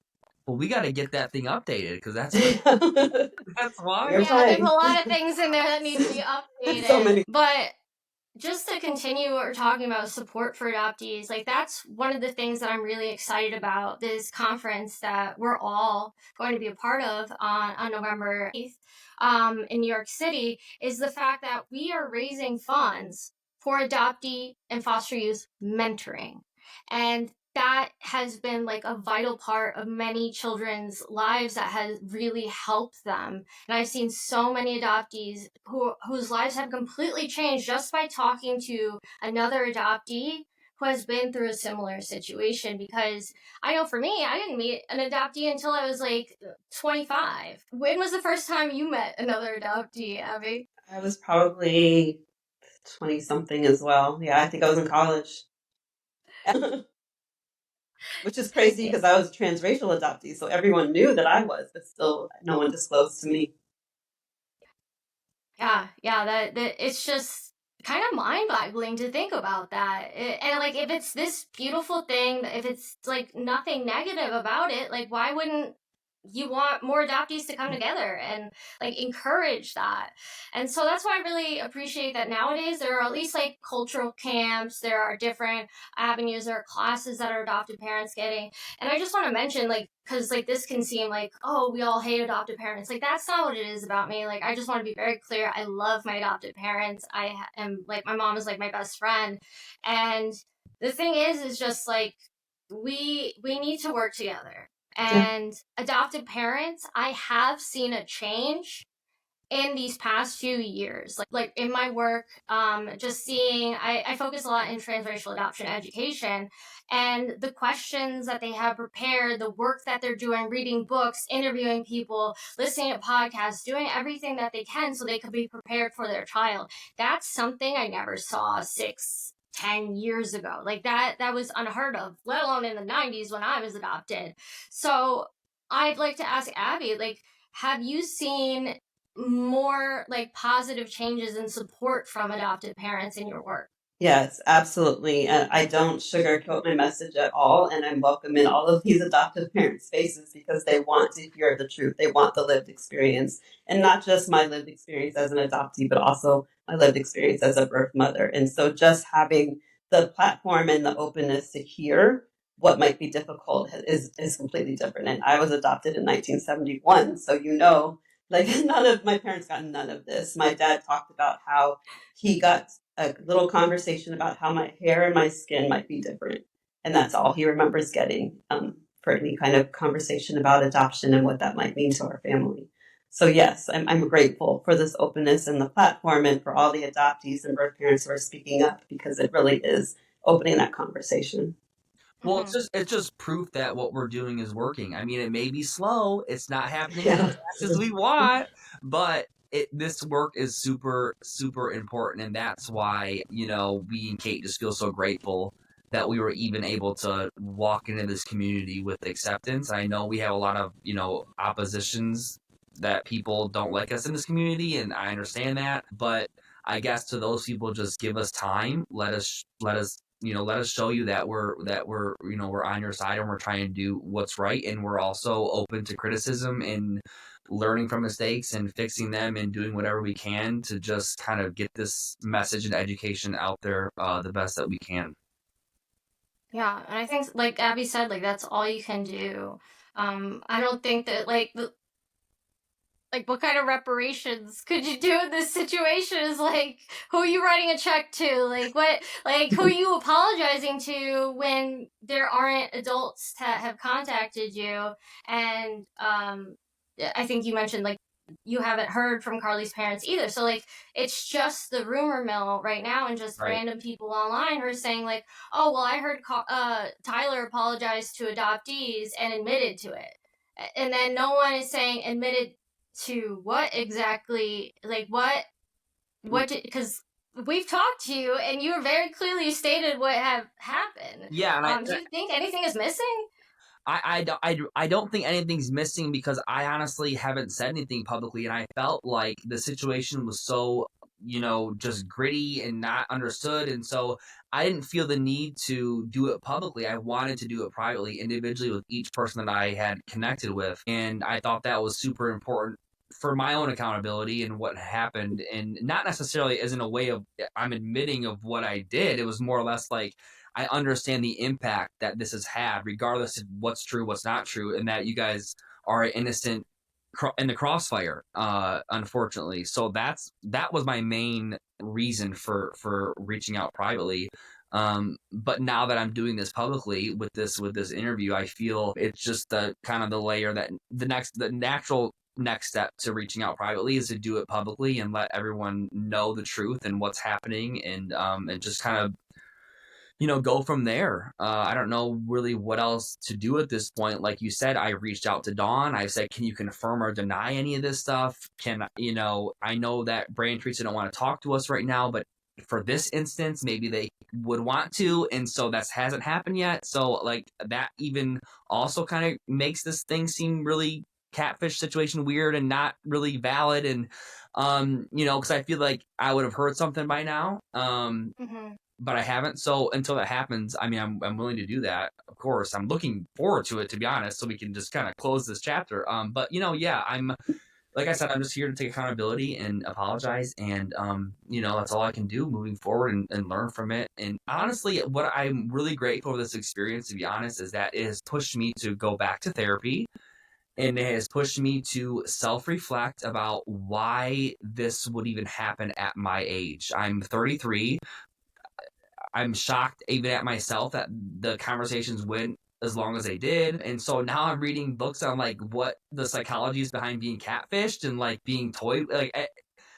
Well, we got to get that thing updated, because that's why. There's a lot of things in there that need to be updated. So many. But just to continue what we're talking about, support for adoptees, that's one of the things that I'm really excited about this conference that we're all going to be a part of on November 8th in New York City, is the fact that we are raising funds for adoptee and foster youth mentoring. And that has been a vital part of many children's lives that has really helped them. And I've seen so many adoptees whose lives have completely changed just by talking to another adoptee who has been through a similar situation, because I know for me, I didn't meet an adoptee until I was like 25. When was the first time you met another adoptee, Abby? I was probably 20 something as well. Yeah, I think I was in college. Which is crazy because I was a transracial adoptee, so everyone knew that I was, but still no one disclosed to me. Yeah, that it's just kind of mind-boggling to think about that. And like, if it's this beautiful thing, if it's like nothing negative about it, like why wouldn't you want more adoptees to come together and like encourage that? And so that's why I really appreciate that nowadays there are at least like cultural camps, there are different avenues, there are classes that are adopted parents getting. And I just want to mention, like, because like this can seem like, oh, we all hate adopted parents. Like, that's not what it is about me. Like, I just want to be very clear. I love my adopted parents. I am like, my mom is like my best friend. And the thing is just like, we need to work together. And adopted parents, I have seen a change in these past few years. Like in my work, just seeing, I focus a lot in transracial adoption education, and the questions that they have prepared, the work that they're doing, reading books, interviewing people, listening to podcasts, doing everything that they can so they could be prepared for their child. That's something I never saw 10 years ago. Like that was unheard of, let alone in the 90s when I was adopted. So I'd like to ask Abby, like, have you seen more like positive changes in support from adopted parents in your work? Yes, absolutely. And I don't sugarcoat my message at all. And I'm welcoming all of these adoptive parent spaces because they want to hear the truth. They want the lived experience, and not just my lived experience as an adoptee, but also my lived experience as a birth mother. And so just having the platform and the openness to hear what might be difficult is completely different. And I was adopted in 1971. So, like none of my parents got none of this. My dad talked about how he got a little conversation about how my hair and my skin might be different. And that's all he remembers getting for any kind of conversation about adoption and what that might mean to our family. So yes, I'm grateful for this openness and the platform, and for all the adoptees and birth parents who are speaking up, because it really is opening that conversation. Well, it's just proof that what we're doing is working. I mean, it may be slow, it's not happening as fast as we want, but this work is super, super important, and that's why, we and Kate just feel so grateful that we were even able to walk into this community with acceptance. I know we have a lot of, oppositions, that people don't like us in this community, and I understand that, but I guess to those people, just give us time, let us show you that we're on your side, and we're trying to do what's right, and we're also open to criticism and learning from mistakes and fixing them and doing whatever we can to just kind of get this message and education out there the best that we can. Yeah, and I think, like Abby said, like that's all you can do. I don't think that like what kind of reparations could you do in this situation? Is like, who are you writing a check to? Who are you apologizing to when there aren't adults that have contacted you? And I think you mentioned like you haven't heard from Carly's parents either. So like, it's just the rumor mill right now, and just random people online who are saying like, oh, well, I heard Tyler apologized to adoptees and admitted to it. And then no one is saying admitted to what exactly, like what because we've talked to you and you very clearly stated what have happened. Yeah. Do you think anything is missing? I don't think anything's missing, because I honestly haven't said anything publicly, and I felt like the situation was so, just gritty and not understood, and so I didn't feel the need to do it publicly. I wanted to do it privately, individually, with each person that I had connected with, and I thought that was super important for my own accountability and what happened, and not necessarily as in a way of I'm admitting of what I did. It was more or less like, I understand the impact that this has had, regardless of what's true, what's not true, and that you guys are innocent in the crossfire, unfortunately. So that was my main reason for reaching out privately. But now that I'm doing this publicly with this interview, I feel it's just the kind of the layer that the natural next step to reaching out privately is to do it publicly and let everyone know the truth and what's happening, and just kind of go from there. I don't know really what else to do at this point. Like you said, I reached out to Dawn. I said, can you confirm or deny any of this stuff? I know that Braintree don't want to talk to us right now, but for this instance, maybe they would want to. And so that hasn't happened yet. So like that even also kind of makes this thing seem really catfish situation weird and not really valid. And, because I feel like I would have heard something by now. But I haven't. So until that happens, I mean, I'm willing to do that. Of course, I'm looking forward to it, to be honest, so we can just kind of close this chapter. But yeah, like I said, I'm just here to take accountability and apologize. And, that's all I can do moving forward and learn from it. And honestly, what I'm really grateful for this experience, to be honest, is that it has pushed me to go back to therapy. And it has pushed me to self-reflect about why this would even happen at my age. I'm 33. I'm shocked even at myself that the conversations went as long as they did. And so now I'm reading books on like what the psychology is behind being catfished and like being toyed.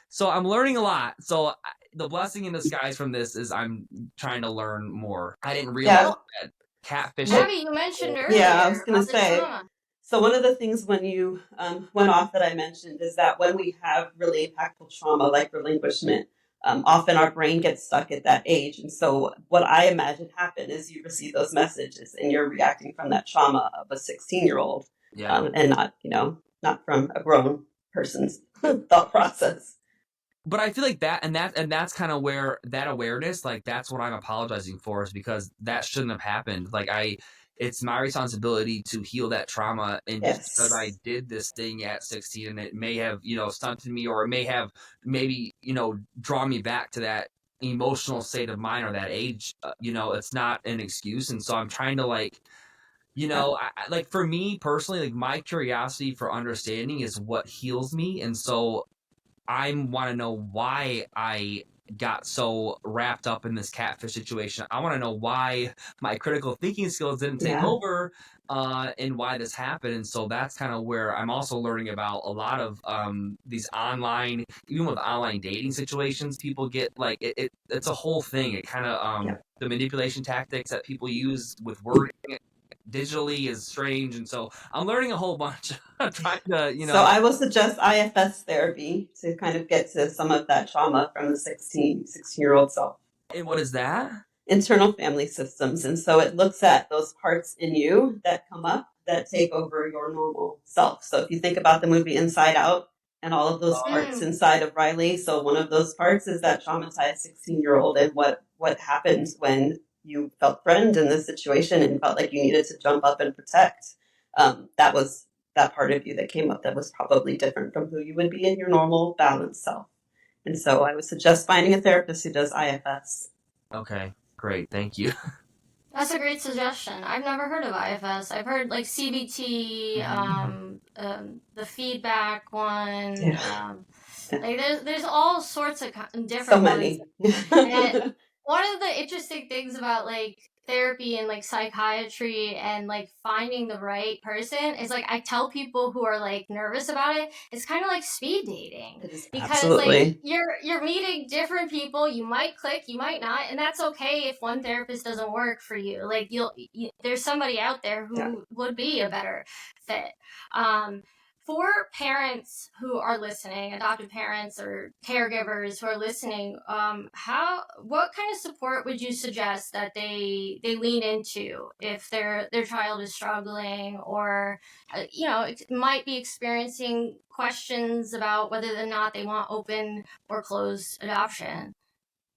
So I'm learning a lot. So the blessing in disguise from this is I'm trying to learn more. I didn't realize that catfish. Abby, you mentioned earlier. Yeah, I was going to say. Trauma. So one of the things when you went off that I mentioned is that when we have really impactful trauma like relinquishment, often our brain gets stuck at that age. And so what I imagine happened is you receive those messages and you're reacting from that trauma of a 16-year-old and not from a grown person's thought process. But I feel like that's kind of where that awareness, like that's what I'm apologizing for, is because that shouldn't have happened. Like it's my responsibility to heal that trauma. And just because I did this thing at 16 and it may have, stunted me, or it may have maybe, drawn me back to that emotional state of mind or that age, it's not an excuse. And so I'm trying to like for me personally, like my curiosity for understanding is what heals me. And so I want to know why I got so wrapped up in this catfish situation. I want to know why my critical thinking skills didn't take over and why this happened. And so that's kind of where I'm also learning about a lot of these online, even with online dating situations, people get like, it's a whole thing. It kind of, the manipulation tactics that people use with wording digitally is strange. And so I'm learning a whole bunch. Trying to, So I will suggest IFS therapy to kind of get to some of that trauma from the 16-year-old self. And what is that? Internal family systems. And so it looks at those parts in you that come up that take over your normal self. So if you think about the movie Inside Out and all of those parts inside of Riley, so one of those parts is that traumatized 16-year-old and what happens when you felt threatened in this situation and felt like you needed to jump up and protect. That was that part of you that came up that was probably different from who you would be in your normal balanced self. And so I would suggest finding a therapist who does IFS. Okay, great. Thank you. That's a great suggestion. I've never heard of IFS. I've heard like CBT, the feedback one. Yeah. Like there's all sorts of different so many. And one of the interesting things about like therapy and like psychiatry and like finding the right person is like I tell people who are like nervous about it, it's kind of like speed dating. Because absolutely. Like you're meeting different people, you might click, you might not, and that's okay if one therapist doesn't work for you. Like there's somebody out there who would be a better fit. For parents who are listening, adoptive parents or caregivers who are listening, what kind of support would you suggest that they lean into if their child is struggling or might be experiencing questions about whether or not they want open or closed adoption?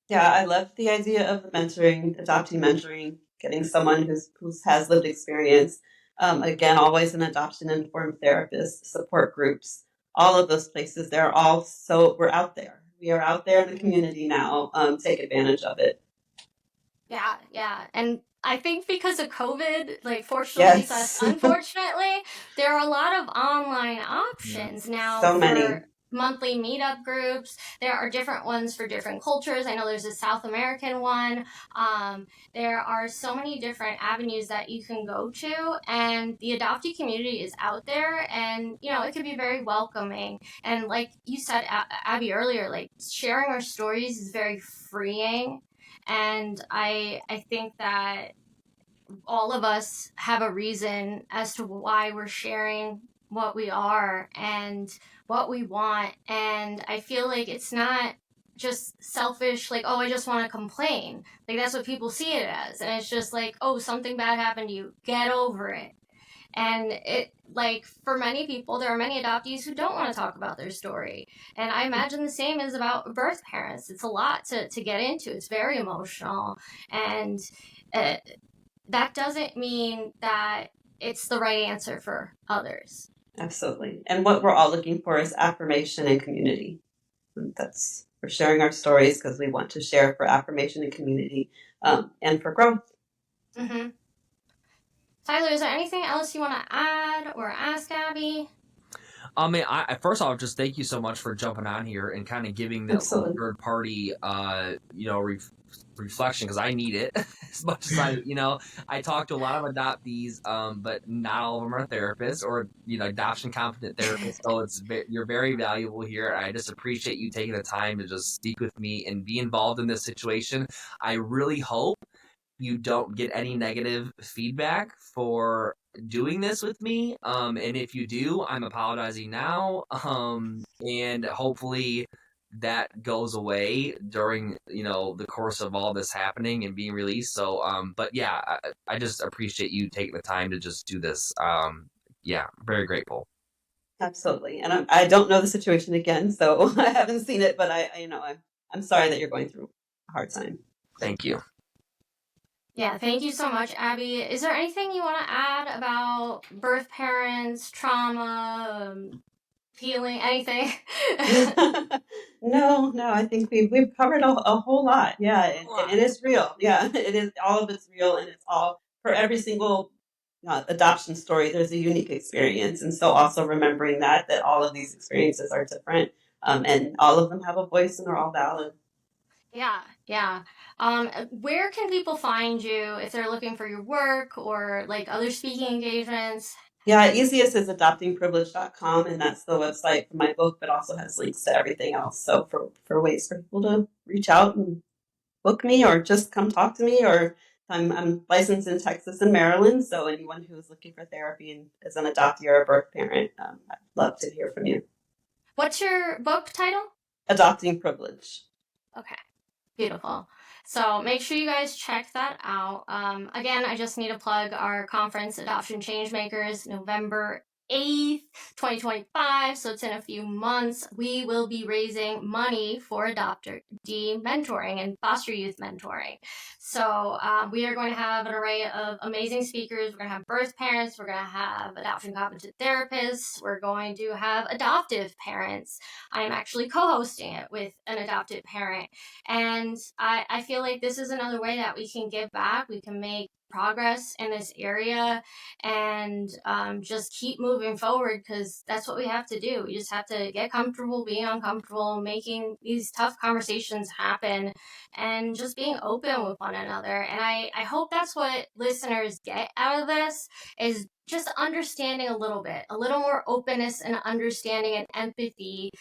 Yeah, I love the idea of mentoring, adoptee mentoring, getting someone who has lived experience. Again, always an adoption-informed therapist, support groups, all of those places. We're out there. We are out there in the community now. Take advantage of it. Yeah. And I think because of COVID, like fortunately, unfortunately, there are a lot of online options now. So many. Monthly meetup groups. There are different ones for different cultures. I know there's a South American one. There are so many different avenues that you can go to, and the adoptee community is out there, and it can be very welcoming. And like you said, Abby, earlier, like sharing our stories is very freeing. And I think that all of us have a reason as to why we're sharing what we are and what we want. And I feel like it's not just selfish, like, oh, I just want to complain. Like, that's what people see it as. And it's just like, oh, something bad happened to you. Get over it. And it, like, for many people, there are many adoptees who don't want to talk about their story. And I imagine the same is about birth parents. It's a lot to get into. It's very emotional. And that doesn't mean that it's the right answer for others. Absolutely. And what we're all looking for is affirmation and community. And we're sharing our stories because we want to share for affirmation and community, and for growth. Mm-hmm. Tyler, is there anything else you want to add or ask Abby? I mean, first off, just thank you so much for jumping on here and kind of giving the third party, reflection, because I need it as much as I talk to a lot of adoptees, but not all of them are therapists or adoption competent therapists. So you're very valuable here. I just appreciate you taking the time to just speak with me and be involved in this situation. I really hope you don't get any negative feedback for doing this with me. And if you do, I'm apologizing now. And hopefully that goes away during, the course of all this happening and being released. So, but yeah, I just appreciate you taking the time to just do this. Yeah, very grateful. Absolutely. And I don't know the situation again, so I haven't seen it, but I'm sorry that you're going through a hard time. Thank you. Yeah, thank you so much, Abby. Is there anything you want to add about birth parents, trauma, healing, anything? No, I think we've covered a whole lot. Yeah, it is real. Yeah, it is. All of it's real, and it's all for every single adoption story. There's a unique experience, and so also remembering that all of these experiences are different, and all of them have a voice, and they're all valid. Yeah. Where can people find you if they're looking for your work or like other speaking engagements? Yeah, easiest is adoptingprivilege.com, and that's the website for my book, but also has links to everything else. So for ways for people to reach out and book me or just come talk to me, or I'm licensed in Texas and Maryland, so anyone who is looking for therapy and is an adoptee or a birth parent, I'd love to hear from you. What's your book title? Adopting Privilege. Okay. Beautiful. So make sure you guys check that out. Again, I just need to plug our conference, Adoption Changemakers, November 8th, 2025. So it's in a few months. We will be raising money for Adoptee mentoring and foster youth mentoring. So we are going to have an array of amazing speakers. We're going to have birth parents. We're going to have adoption competent therapists. We're going to have adoptive parents. I am actually co-hosting it with an adopted parent. And I feel like this is another way that we can give back. We can make progress in this area and just keep moving forward, because that's what we have to do. We just have to get comfortable being uncomfortable, making these tough conversations happen, and just being open with one another. And I hope that's what listeners get out of this, is just understanding a little more openness and understanding and empathy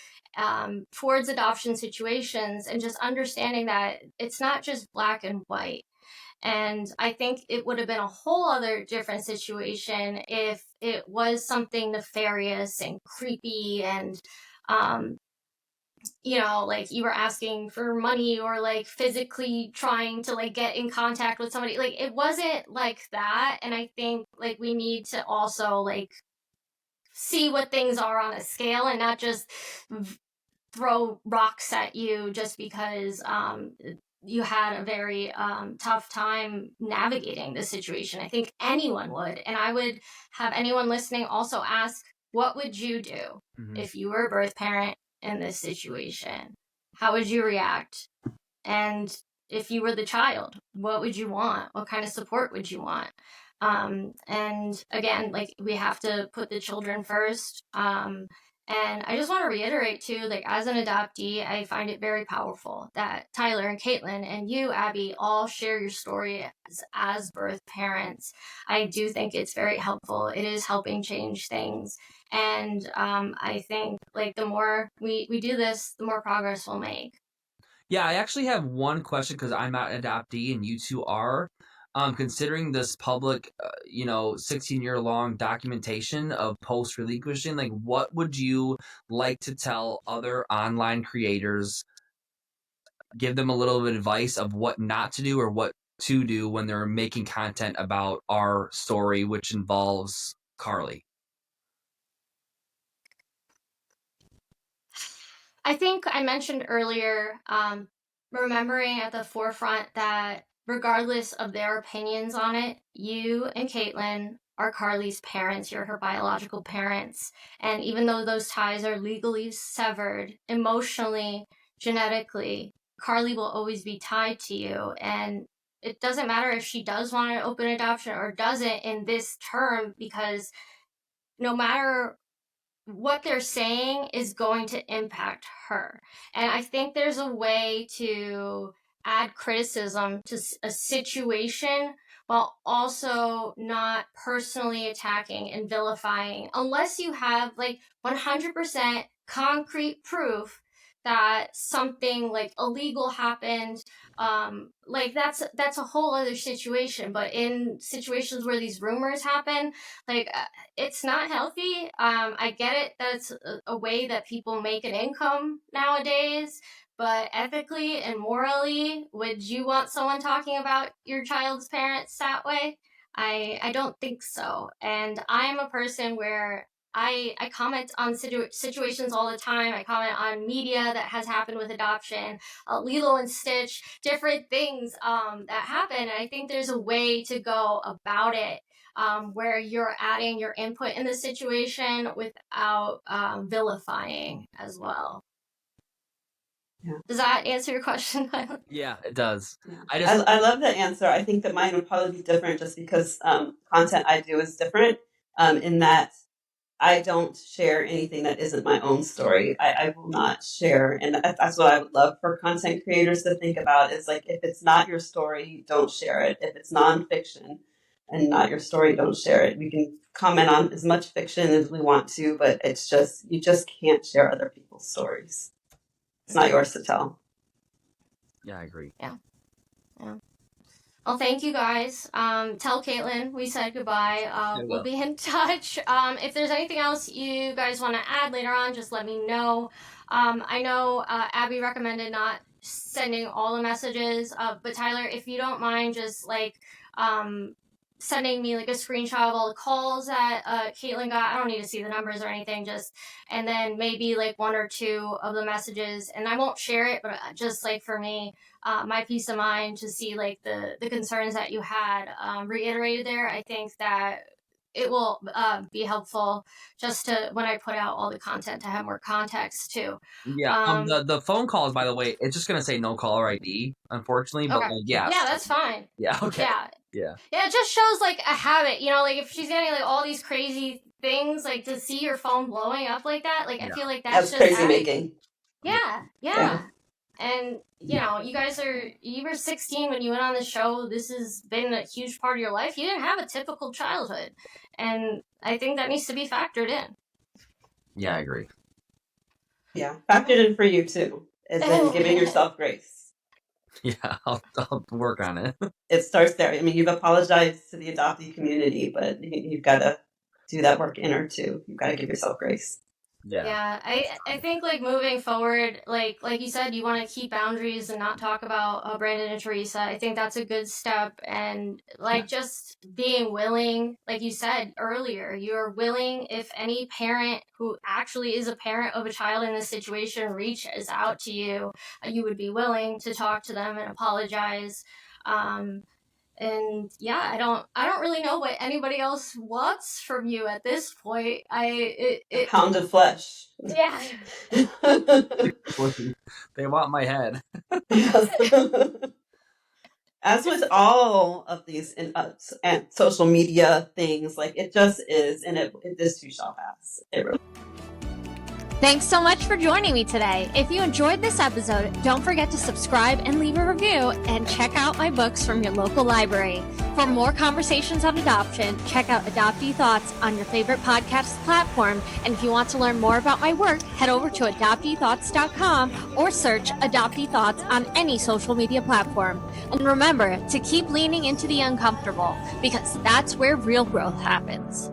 towards adoption situations, and just understanding that it's not just black and white. And I think it would have been a whole other different situation if it was something nefarious and creepy and, like you were asking for money or like physically trying to like get in contact with somebody. Like it wasn't like that. And I think like we need to also like see what things are on a scale and not just throw rocks at you just because you had a very tough time navigating the situation. I think anyone would. And I would have anyone listening also ask, what would you do if you were a birth parent in this situation? How would you react? And if you were the child, what would you want? What kind of support would you want? And again, like we have to put the children first. And I just want to reiterate too, like as an adoptee, I find it very powerful that Tyler and Catelynn and you, Abby, all share your story as birth parents. I do think it's very helpful. It is helping change things. And I think like the more we do this, the more progress we'll make. Yeah, I actually have one question because I'm not an adoptee and you two are. Considering this public, 16-year-long documentation of post-relinquishing, like, what would you like to tell other online creators? Give them a little bit of advice of what not to do or what to do when they're making content about our story, which involves Carly. I think I mentioned earlier, remembering at the forefront that regardless of their opinions on it, you and Catelynn are Carly's parents. You're her biological parents. And even though those ties are legally severed, emotionally, genetically, Carly will always be tied to you. And it doesn't matter if she does want an open adoption or doesn't in this term, because no matter what they're saying is going to impact her. And I think there's a way to add criticism to a situation while also not personally attacking and vilifying, unless you have like 100% concrete proof that something like illegal happened. Like that's a whole other situation. But in situations where these rumors happen, like it's not healthy. I get it. That's a way that people make an income nowadays. But ethically and morally, would you want someone talking about your child's parents that way? I don't think so. And I'm a person where I comment on situations all the time. I comment on media that has happened with adoption, Lilo and Stitch, different things that happen. And I think there's a way to go about it where you're adding your input in the situation without vilifying as well. Yeah. Does that answer your question? Yeah, it does. Yeah. I love the answer. I think that mine would probably be different just because content I do is different in that I don't share anything that isn't my own story. I will not share. And that's what I would love for content creators to think about is like, if it's not your story, don't share it. If it's nonfiction and not your story, don't share it. We can comment on as much fiction as we want to, but it's just, you just can't share other people's stories. It's not yours to tell. Yeah, I agree. Yeah. Well, thank you guys. Tell Catelynn we said goodbye. We'll be in touch. If there's anything else you guys want to add later on, just let me know. I know Abby recommended not sending all the messages, but Tyler, if you don't mind, just like sending me like a screenshot of all the calls that Catelynn got. I don't need to see the numbers or anything, and then maybe like one or two of the messages, and I won't share it, but just like for me, my peace of mind to see like the concerns that you had reiterated there. I think that it will be helpful just to, when I put out all the content, to have more context too. Yeah. The phone calls, by the way, it's just gonna say no caller ID, unfortunately. But okay. like, yeah, that's fine. Yeah. Okay. Yeah. It just shows like a habit, like if she's getting like all these crazy things, like to see your phone blowing up like that, like I feel like that's just crazy making. Yeah. And you were 16 when you went on the show. This has been a huge part of your life. You didn't have a typical childhood, and I think that needs to be factored in. Yeah, I agree. Yeah, factored in for you too, is in giving yourself grace. Yeah, I'll work on it. It starts there. I mean, you've apologized to the adoptee community, but you've got to do that work inner too. You've got to give yourself grace. Yeah. I think like moving forward, like you said, you want to keep boundaries and not talk about Brandon and Teresa. I think that's a good step. And like just being willing, like you said earlier, you're willing, if any parent who actually is a parent of a child in this situation reaches out to you, you would be willing to talk to them and apologize. And yeah, I don't really know what anybody else wants from you at this point. A pound of flesh. Yeah. They want my head. As with all of these and social media things, like it just is, and this too shall pass. It really Thanks so much for joining me today. If you enjoyed this episode, don't forget to subscribe and leave a review, and check out my books from your local library. For more conversations on adoption, check out Adoptee Thoughts on your favorite podcast platform. And if you want to learn more about my work, head over to adopteethoughts.com or search Adoptee Thoughts on any social media platform. And remember to keep leaning into the uncomfortable, because that's where real growth happens.